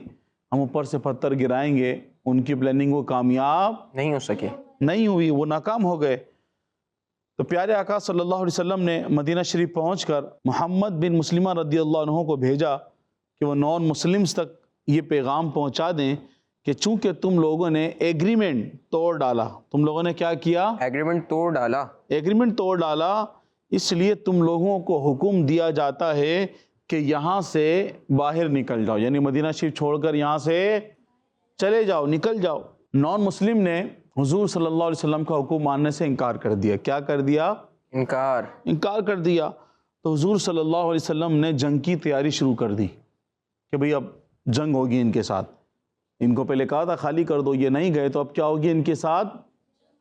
ہم اوپر سے پتھر گرائیں گے، ان کی پلاننگ وہ کامیاب نہیں ہو سکے، نہیں ہوئی، وہ ناکام ہو گئے۔ تو پیارے آقا صلی اللہ علیہ وسلم نے مدینہ شریف پہنچ کر محمد بن مسلمہ رضی اللہ عنہ کو بھیجا کہ وہ نان مسلمز تک یہ پیغام پہنچا دیں کہ چونکہ تم لوگوں نے ایگریمنٹ توڑ ڈالا، تم لوگوں نے کیا کیا؟ ایگریمنٹ توڑ ڈالا، ایگریمنٹ توڑ ڈالا، اس لیے تم لوگوں کو حکم دیا جاتا ہے کہ یہاں سے باہر نکل جاؤ، یعنی مدینہ شریف چھوڑ کر یہاں سے چلے جاؤ، نکل جاؤ۔ نان مسلم نے حضور صلی اللہ علیہ وسلم کا حکم ماننے سے انکار کر دیا۔ کیا کر دیا؟ انکار کر دیا۔ تو حضور صلی اللہ علیہ وسلم نے جنگ کی تیاری شروع کر دی کہ بھئی اب جنگ ہوگی ان کے ساتھ۔ ان کو پہلے کہا تھا خالی کر دو، یہ نہیں گئے تو اب کیا ہوگی؟ ان کے ساتھ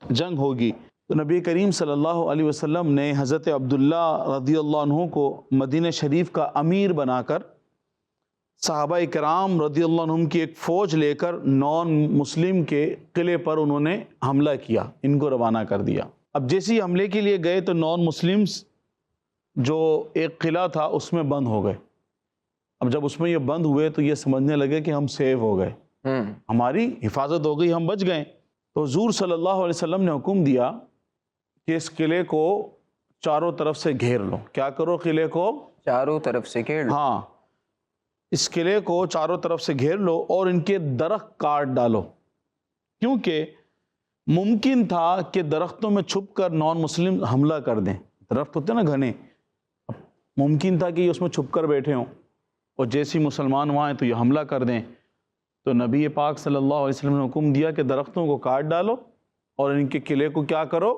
جنگ ہوگی۔ تو نبی کریم صلی اللہ علیہ وسلم نے حضرت عبداللہ رضی اللہ عنہ کو مدینہ شریف کا امیر بنا کر صحابہ کرام رضی اللہ عنہم کی ایک فوج لے کر نان مسلم کے قلعے پر انہوں نے حملہ کیا، ان کو روانہ کر دیا۔ اب جیسے ہی حملے کے لیے گئے تو نان مسلمز جو ایک قلعہ تھا اس میں بند ہو گئے۔ اب جب اس میں یہ بند ہوئے تو یہ سمجھنے لگے کہ ہم سیو ہو گئے، ہماری حفاظت ہو گئی، ہم بچ گئے۔ تو حضور صلی اللہ علیہ وسلم نے حکم دیا کہ اس قلعے کو چاروں طرف سے گھیر لو۔ کیا کرو؟ قلعے کو چاروں طرف سے گھیر لو۔ ہاں، اس قلعے کو چاروں طرف سے گھیر لو اور ان کے درخت کاٹ ڈالو، کیونکہ ممکن تھا کہ درختوں میں چھپ کر نان مسلم حملہ کر دیں. درخت ہوتے ہیں نا گھنے, ممکن تھا کہ یہ اس میں چھپ کر بیٹھے ہوں اور جیسے مسلمان وہاں ہیں تو یہ حملہ کر دیں. تو نبی پاک صلی اللہ علیہ وسلم نے حکم دیا کہ درختوں کو کاٹ ڈالو اور ان کے قلعے کو کیا کرو,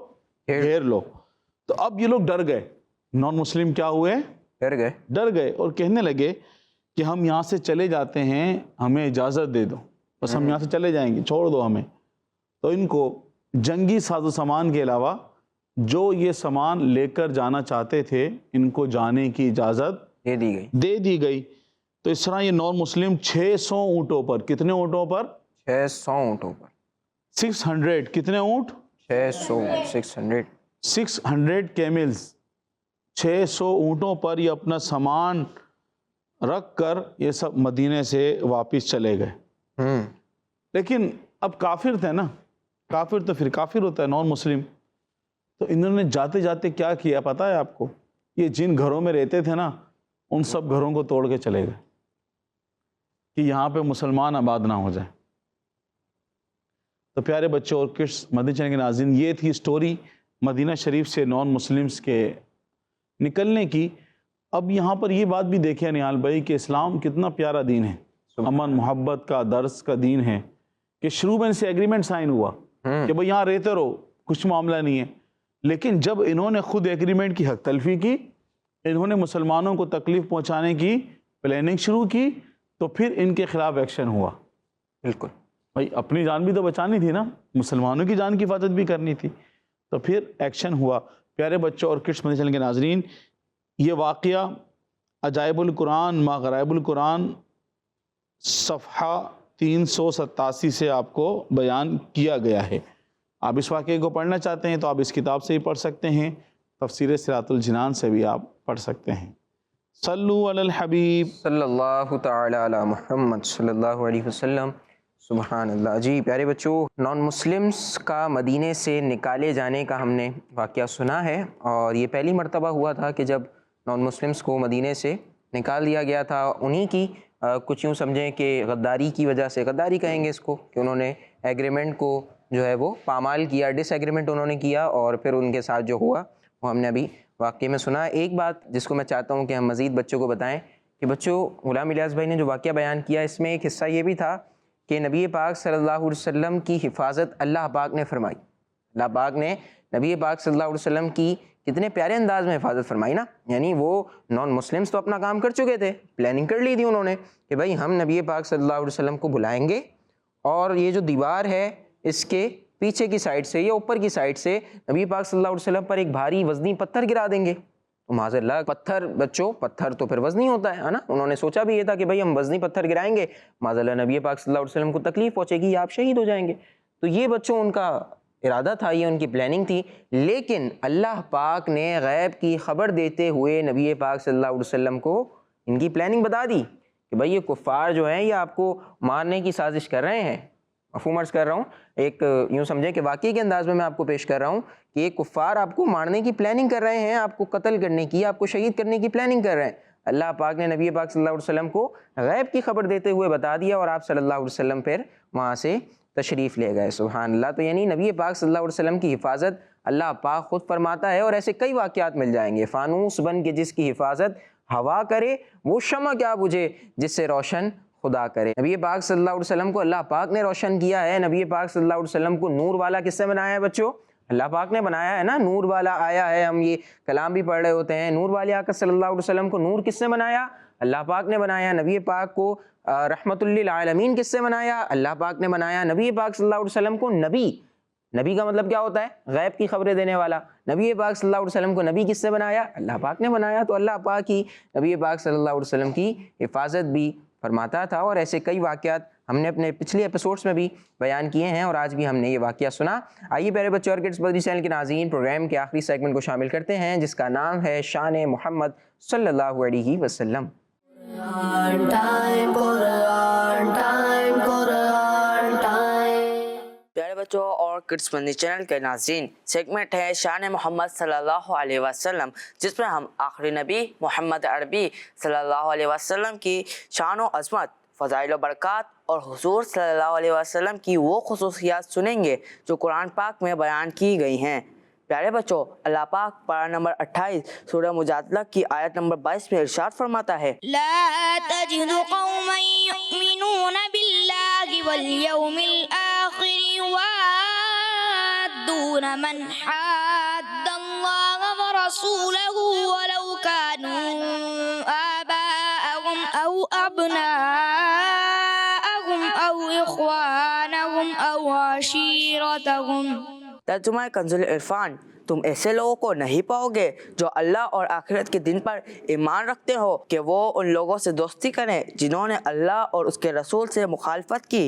گھیر لو. تو اب یہ لوگ ڈر گئے, نان مسلم کیا ہوئے, ڈر گئے اور کہنے لگے کہ ہم یہاں سے چلے جاتے ہیں, ہمیں اجازت دے دو, بس ہم یہاں سے چلے جائیں گے, چھوڑ دو ہمیں. تو ان کو جنگی ساز و سامان کے علاوہ جو یہ سامان لے کر جانا چاہتے تھے ان کو جانے کی اجازت دے دی گئی. تو اس طرح یہ نان مسلم 600 اونٹوں پر, کتنے اونٹوں پر, 600 اونٹوں پر, 600, کتنے اونٹ, 600 کیملز, 600 اونٹوں پر یہ اپنا سامان رکھ کر یہ سب مدینے سے واپس چلے گئے. لیکن اب کافر تھے نا, کافر تو پھر کافر ہوتا ہے, نان مسلم. تو انہوں نے جاتے جاتے کیا کیا پتہ ہے آپ کو, یہ جن گھروں میں رہتے تھے نا ان سب گھروں کو توڑ کے چلے گئے کہ یہاں پہ مسلمان آباد نہ ہو جائے. تو پیارے بچوں اور کڈس, مدنی چینل کے ناظرین, یہ تھی سٹوری مدینہ شریف سے نان مسلمز کے نکلنے کی. اب یہاں پر یہ بات بھی دیکھیں نہال بھائی کہ اسلام کتنا پیارا دین ہے, امن محبت کا درس کا دین ہے, کہ شروع میں ان سے ایگریمنٹ سائن ہوا کہ بھئی یہاں رہتے رہو, کچھ معاملہ نہیں ہے. لیکن جب انہوں نے خود ایگریمنٹ کی حق تلفی کی, انہوں نے مسلمانوں کو تکلیف پہنچانے کی پلاننگ شروع کی, تو پھر ان کے خلاف ایکشن ہوا. بالکل بھائی اپنی جان بھی تو بچانی تھی نا, مسلمانوں کی جان کی حفاظت بھی کرنی تھی, تو پھر ایکشن ہوا. پیارے بچوں اور کڈس مدنی چینل کے ناظرین, یہ واقعہ عجائب القرآن ما غرائب القرآن صفحہ 387 سے آپ کو بیان کیا گیا ہے. آپ اس واقعے کو پڑھنا چاہتے ہیں تو آپ اس کتاب سے ہی پڑھ سکتے ہیں, تفسیر صراط الجنان سے بھی آپ پڑھ سکتے ہیں. صلو علی الحبیب صلی اللہ تعالی علی محمد صلی اللہ علیہ وسلم. سبحان اللہ. جی پیارے بچوں, نان مسلمز کا مدینے سے نکالے جانے کا ہم نے واقعہ سنا ہے, اور یہ پہلی مرتبہ ہوا تھا کہ جب نان مسلمز کو مدینے سے نکال دیا گیا تھا. انہی کی کچھ یوں سمجھیں کہ غداری کی وجہ سے, غداری کہیں گے اس کو, کہ انہوں نے ایگریمنٹ کو جو ہے وہ پامال کیا, ڈس ایگریمنٹ انہوں نے کیا, اور پھر ان کے ساتھ جو ہوا وہ ہم نے ابھی واقعے میں سنا. ایک بات جس کو میں چاہتا ہوں کہ ہم مزید بچوں کو بتائیں کہ بچوں, غلام الیاس بھائی نے جو واقعہ بیان کیا اس میں ایک حصہ یہ بھی تھا کہ نبی پاک صلی اللہ علیہ وسلم کی حفاظت اللہ پاک نے فرمائی. اللہ پاک نے نبی پاک صلی اللہ علیہ وسلم کی کتنے پیارے انداز میں حفاظت فرمائی نا. یعنی وہ نان مسلمز تو اپنا کام کر چکے تھے, پلاننگ کر لی تھی انہوں نے کہ بھائی ہم نبی پاک صلی اللہ علیہ وسلم کو بلائیں گے, اور یہ جو دیوار ہے اس کے پیچھے کی سائڈ سے یا اوپر کی سائڈ سے نبی پاک صلی اللہ علیہ وسلم پر ایک بھاری وزنی پتھر گرا دیں گے. تو معاذ اللہ, پتھر بچوں, پتھر تو پھر وزنی ہوتا ہے نا. انہوں نے سوچا بھی یہ تھا کہ بھئی ہم وزنی پتھر گرائیں گے, معاذ اللہ نبی پاک صلی اللہ علیہ وسلم کو تکلیف پہنچے گی, آپ شہید ہو جائیں گے. تو یہ بچوں ان کا ارادہ تھا, یہ ان کی پلاننگ تھی. لیکن اللہ پاک نے غیب کی خبر دیتے ہوئے نبی پاک صلی اللہ علیہ وسلم کو ان کی پلاننگ بتا دی کہ بھئی یہ کفار جو ہیں یہ آپ کو مارنے کی سازش کر رہے ہیں. مفہوم عرض کر رہا ہوں, ایک یوں سمجھیں کہ واقعی کے انداز میں آپ کو پیش کر رہا ہوں کہ یہ کفار آپ کو مارنے کی پلاننگ کر رہے ہیں, آپ کو قتل کرنے کی, آپ کو شہید کرنے کی پلاننگ کر رہے ہیں. اللہ پاک نے نبی پاک صلی اللہ علیہ وسلم کو غیب کی خبر دیتے ہوئے بتا دیا, اور آپ صلی اللہ علیہ وسلم پھر وہاں سے تشریف لے گئے. سبحان اللہ. تو یعنی نبی پاک صلی اللہ علیہ وسلم کی حفاظت اللہ پاک خود فرماتا ہے, اور ایسے کئی واقعات مل جائیں گے. فانوس بن کے جس کی حفاظت ہوا کرے, وہ شمع کیا بجھے جس سے روشن خدا کرے. نبی پاک صلی اللہ علیہ وسلم کو اللہ پاک نے روشن کیا ہے. نبی پاک صلی اللہ علیہ وسلم کو نور والا کس سے بنایا ہے بچوں؟ اللہ پاک نے بنایا ہے نا. نور والا آیا ہے, ہم یہ کلام بھی پڑھ رہے ہوتے ہیں. نور والے آقا صلی اللہ علیہ وسلم کو نور کس سے بنایا؟ اللہ پاک نے بنایا. نبی پاک کو رحمت للعالمین کس سے بنایا؟ اللہ پاک نے بنایا. نبی پاک صلی اللہ علیہ وسلم کو نبی, نبی کا مطلب کیا ہوتا ہے؟ غیب کی خبریں دینے والا. نبی پاک صلی اللہ علیہ وسلم کو نبی کس سے بنایا؟ اللہ پاک نے بنایا. تو اللہ پاک ہی نبی پاک صلی اللہ علیہ وسلم کی حفاظت بھی فرماتا تھا. اور ایسے کئی واقعات ہم نے اپنے پچھلے ایپیسوڈز میں بھی بیان کیے ہیں, اور آج بھی ہم نے یہ واقعہ سنا. آئیے پیارے بچوں اور کڈس مدنی چینل کے ناظرین, پروگرام کے آخری سیگمنٹ کو شامل کرتے ہیں جس کا نام ہے شان محمد صلی اللہ علیہ وسلم. پیارے بچوں اور کڈس مدنی چینل کے ناظرین, سیگمنٹ ہے شان محمد صلی اللہ علیہ وسلم, جس میں ہم آخری نبی محمد عربی صلی اللہ علیہ وسلم کی شان و عظمت, فضائل و برکات اور حضور صلی اللہ علیہ وسلم کی وہ خصوصیات سنیں گے جو قرآن پاک میں بیان کی گئی ہیں۔ پیارے بچوں، اللہ پاک پارہ نمبر 28 سورہ مجادلہ کی آیت نمبر 22 میں ارشاد فرماتا ہے، لا تجد قوما يؤمنون بالله واليوم الآخر يوادون من حاد الله ورسوله ولو كانوا آباءهم أو أبناءهم أو إخوانهم أو عشيرتهم۔ ترجمہ کنز العرفان، تم ایسے لوگوں کو نہیں پاؤ گے جو اللہ اور آخرت کے دن پر ایمان رکھتے ہو کہ وہ ان لوگوں سے دوستی کریں جنہوں نے اللہ اور اس کے رسول سے مخالفت کی،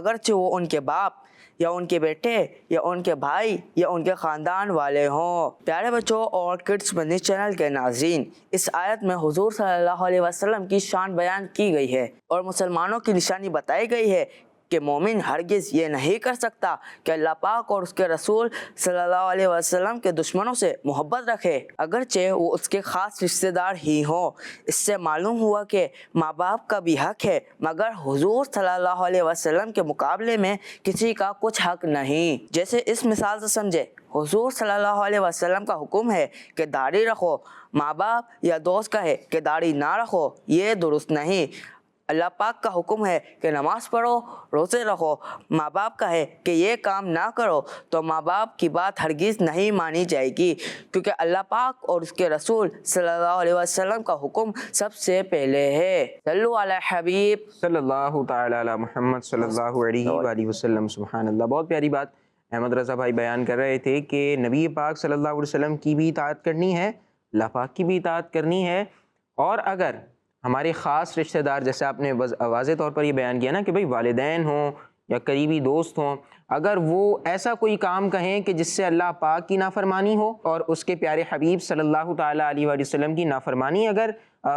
اگرچہ وہ ان کے باپ یا ان کے بیٹے یا ان کے بھائی یا ان کے خاندان والے ہوں۔ پیارے بچوں اور کڈس مدنی چینل کے ناظرین، اس آیت میں حضور صلی اللہ علیہ وسلم کی شان بیان کی گئی ہے اور مسلمانوں کی نشانی بتائی گئی ہے کہ مومن ہرگز یہ نہیں کر سکتا کہ اللہ پاک اور اس کے رسول صلی اللہ علیہ وسلم کے دشمنوں سے محبت رکھے، اگرچہ وہ اس کے خاص رشتہ دار ہی ہوں۔ اس سے معلوم ہوا کہ ماں باپ کا بھی حق ہے، مگر حضور صلی اللہ علیہ وسلم کے مقابلے میں کسی کا کچھ حق نہیں۔ جیسے اس مثال سے سمجھے، حضور صلی اللہ علیہ وسلم کا حکم ہے کہ داڑھی رکھو، ماں باپ یا دوست کہے کہ داڑھی نہ رکھو، یہ درست نہیں۔ اللہ پاک کا حکم ہے کہ نماز پڑھو، روزے رکھو، ماں باپ کا ہے کہ یہ کام نہ کرو، تو ماں باپ کی بات ہرگز نہیں مانی جائے گی، کیونکہ اللہ پاک اور اس کے رسول صلی اللہ علیہ وسلم کا حکم سب سے پہلے ہے۔ صلو علی حبیب صلی اللہ تعالی علی محمد صلی اللہ علیہ وآلہ وسلم۔ سبحان اللہ، بہت پیاری بات احمد رضا بھائی بیان کر رہے تھے کہ نبی پاک صلی اللہ علیہ وسلم کی بھی اطاعت کرنی ہے، اللہ پاک کی بھی اطاعت کرنی ہے، اور اگر ہمارے خاص رشتہ دار، جیسے آپ نے واضح طور پر یہ بیان کیا نا کہ بھئی والدین ہوں یا قریبی دوست ہوں، اگر وہ ایسا کوئی کام کہیں کہ جس سے اللہ پاک کی نافرمانی ہو اور اس کے پیارے حبیب صلی اللہ تعالیٰ علیہ وآلہ وسلم کی نافرمانی اگر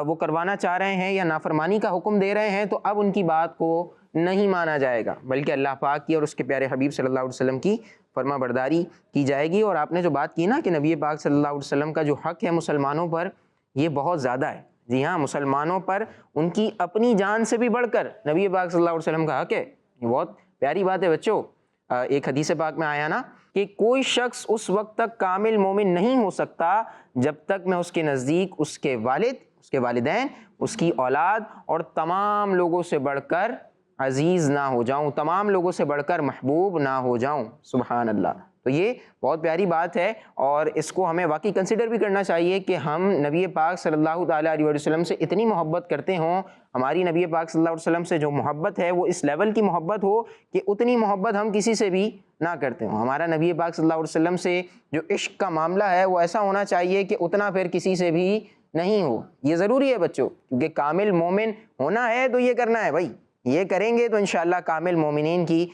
وہ کروانا چاہ رہے ہیں یا نافرمانی کا حکم دے رہے ہیں، تو اب ان کی بات کو نہیں مانا جائے گا، بلکہ اللہ پاک کی اور اس کے پیارے حبیب صلی اللہ علیہ وسلم کی فرما برداری کی جائے گی۔ اور آپ نے جو بات کی نا کہ نبی پاک صلی اللہ علیہ وسلم کا جو حق ہے مسلمانوں پر، یہ بہت زیادہ ہے۔ جی ہاں، مسلمانوں پر ان کی اپنی جان سے بھی بڑھ کر نبی پاک صلی اللہ علیہ وسلم کا حق ہے۔ یہ بہت پیاری بات ہے بچوں۔ ایک حدیث پاک میں آیا نا کہ کوئی شخص اس وقت تک کامل مومن نہیں ہو سکتا جب تک میں اس کے نزدیک اس کے والد، اس کے والدین، اس کی اولاد اور تمام لوگوں سے بڑھ کر عزیز نہ ہو جاؤں، تمام لوگوں سے بڑھ کر محبوب نہ ہو جاؤں۔ سبحان اللہ۔ تو یہ بہت پیاری بات ہے، اور اس کو ہمیں واقعی کنسیڈر بھی کرنا چاہیے کہ ہم نبی پاک صلی اللہ تعالیٰ علیہ وسلم سے اتنی محبت کرتے ہوں، ہماری نبی پاک صلی اللہ علیہ وسلم سے جو محبت ہے وہ اس لیول کی محبت ہو کہ اتنی محبت ہم کسی سے بھی نہ کرتے ہوں۔ ہمارا نبی پاک صلی اللہ علیہ وسلم سے جو عشق کا معاملہ ہے وہ ایسا ہونا چاہیے کہ اتنا پھر کسی سے بھی نہیں ہو۔ یہ ضروری ہے بچوں، کیونکہ کامل مومن ہونا ہے تو یہ کرنا ہے بھائی، یہ کریں گے تو انشاءاللہ کامل مومنین کی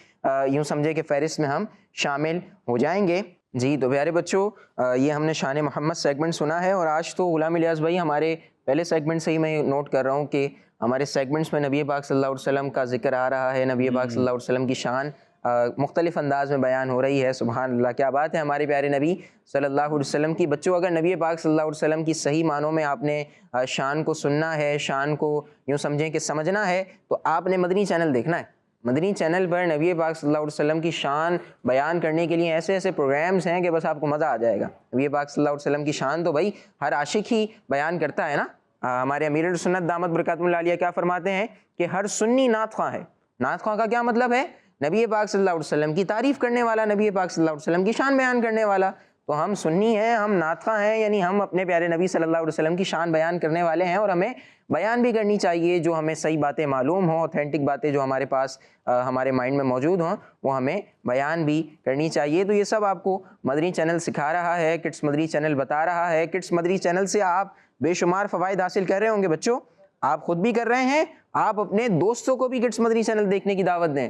یوں سمجھے کہ فہرست میں ہم شامل ہو جائیں گے۔ جی تو پیارے بچوں، یہ ہم نے شان محمد سیگمنٹ سنا ہے، اور آج تو غلام الیاس بھائی ہمارے پہلے سیگمنٹ سے ہی میں نوٹ کر رہا ہوں کہ ہمارے سیگمنٹس میں نبی پاک صلی اللہ علیہ وسلم کا ذکر آ رہا ہے، نبی پاک صلی اللہ علیہ وسلم کی شان مختلف انداز میں بیان ہو رہی ہے۔ سبحان اللہ، کیا بات ہے ہمارے پیارے نبی صلی اللہ علیہ وسلم کی۔ بچوں، اگر نبی پاک صلی اللہ علیہ وسلم کی صحیح معنوں میں آپ نے شان کو سننا ہے، شان کو یوں سمجھیں کہ سمجھنا ہے، تو آپ نے مدنی چینل دیکھنا ہے۔ مدنی چینل پر نبی پاک صلی اللہ علیہ وسلم کی شان بیان کرنے کے لیے ایسے ایسے پروگرامز ہیں کہ بس آپ کو مزہ آ جائے گا۔ نبی پاک صلی اللہ علیہ وسلم کی شان تو بھائی ہر عاشق ہی بیان کرتا ہے نا۔ ہمارے امیر السنت دامت برکاتہ اللہ علیہ کیا فرماتے ہیں کہ ہر سنی نعت خواں ہے۔ نعت خواں کا کیا مطلب ہے؟ نبی پاک صلی اللہ علیہ وسلم کی تعریف کرنے والا، نبی پاک صلی اللہ علیہ وسلم کی شان بیان کرنے والا۔ تو ہم سنی ہیں، ہم نعت خواں ہیں، یعنی ہم اپنے پیارے نبی صلی اللہ علیہ وسلم کی شان بیان کرنے والے ہیں، اور ہمیں بیان بھی کرنی چاہیے۔ جو ہمیں صحیح باتیں معلوم ہوں، اوتھینٹک باتیں جو ہمارے پاس ہمارے مائنڈ میں موجود ہوں، وہ ہمیں بیان بھی کرنی چاہیے۔ تو یہ سب آپ کو مدنی چینل سکھا رہا ہے، کڈس مدنی چینل بتا رہا ہے۔ کڈس مدنی چینل سے آپ بے شمار فوائد حاصل کر رہے ہوں گے بچوں، آپ خود بھی کر رہے ہیں، آپ اپنے دوستوں کو بھی کڈس مدنی چینل دیکھنے کی دعوت دیں۔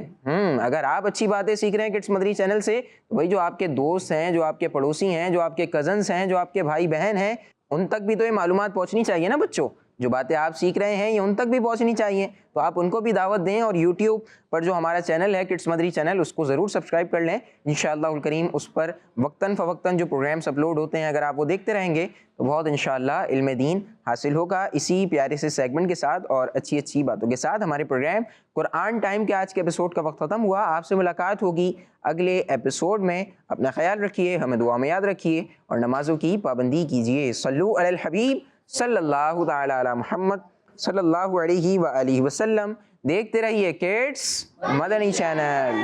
اگر آپ اچھی باتیں سیکھ رہے ہیں کڈس مدنی چینل سے، تو بھائی جو آپ کے دوست ہیں، جو آپ کے پڑوسی ہیں، جو آپ کے کزنس ہیں، جو آپ کے بھائی بہن ہیں، ان تک بھی تو یہ معلومات پہنچنی چاہیے نا بچوں۔ جو باتیں آپ سیکھ رہے ہیں یہ ان تک بھی پہنچنی چاہیے، تو آپ ان کو بھی دعوت دیں، اور یوٹیوب پر جو ہمارا چینل ہے کڈس مدری چینل، اس کو ضرور سبسکرائب کر لیں انشاءاللہ الکریم۔ اس پر وقتاً فوقتاً جو پروگرامس اپلوڈ ہوتے ہیں، اگر آپ وہ دیکھتے رہیں گے تو بہت انشاءاللہ علم دین حاصل ہوگا۔ اسی پیارے سے سیگمنٹ کے ساتھ اور اچھی اچھی باتوں کے ساتھ ہمارے پروگرام قرآن ٹائم کے آج کے ایپیسوڈ کا وقت ختم ہوا۔ آپ سے ملاقات ہوگی اگلے ایپیسوڈ میں۔ اپنا خیال رکھیے، ہمیں دعا میں یاد رکھیے، اور نمازوں کی پابندی کیجیے۔ صلو علی الحبیب صلی اللہ تعالی علی محمد صلی اللہ علیہ وآلہ وسلم۔ دیکھتے رہیے کڈس مدنی چینل۔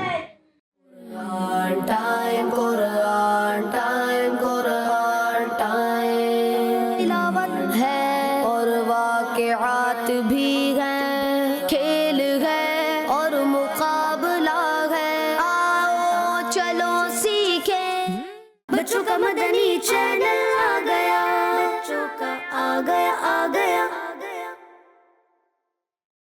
تلاوت ہے اور واقعات بھی ہیں، کھیل ہے اور مقابلہ ہے، آؤ چلو سیکھیں بچوں کا مدنی چینل۔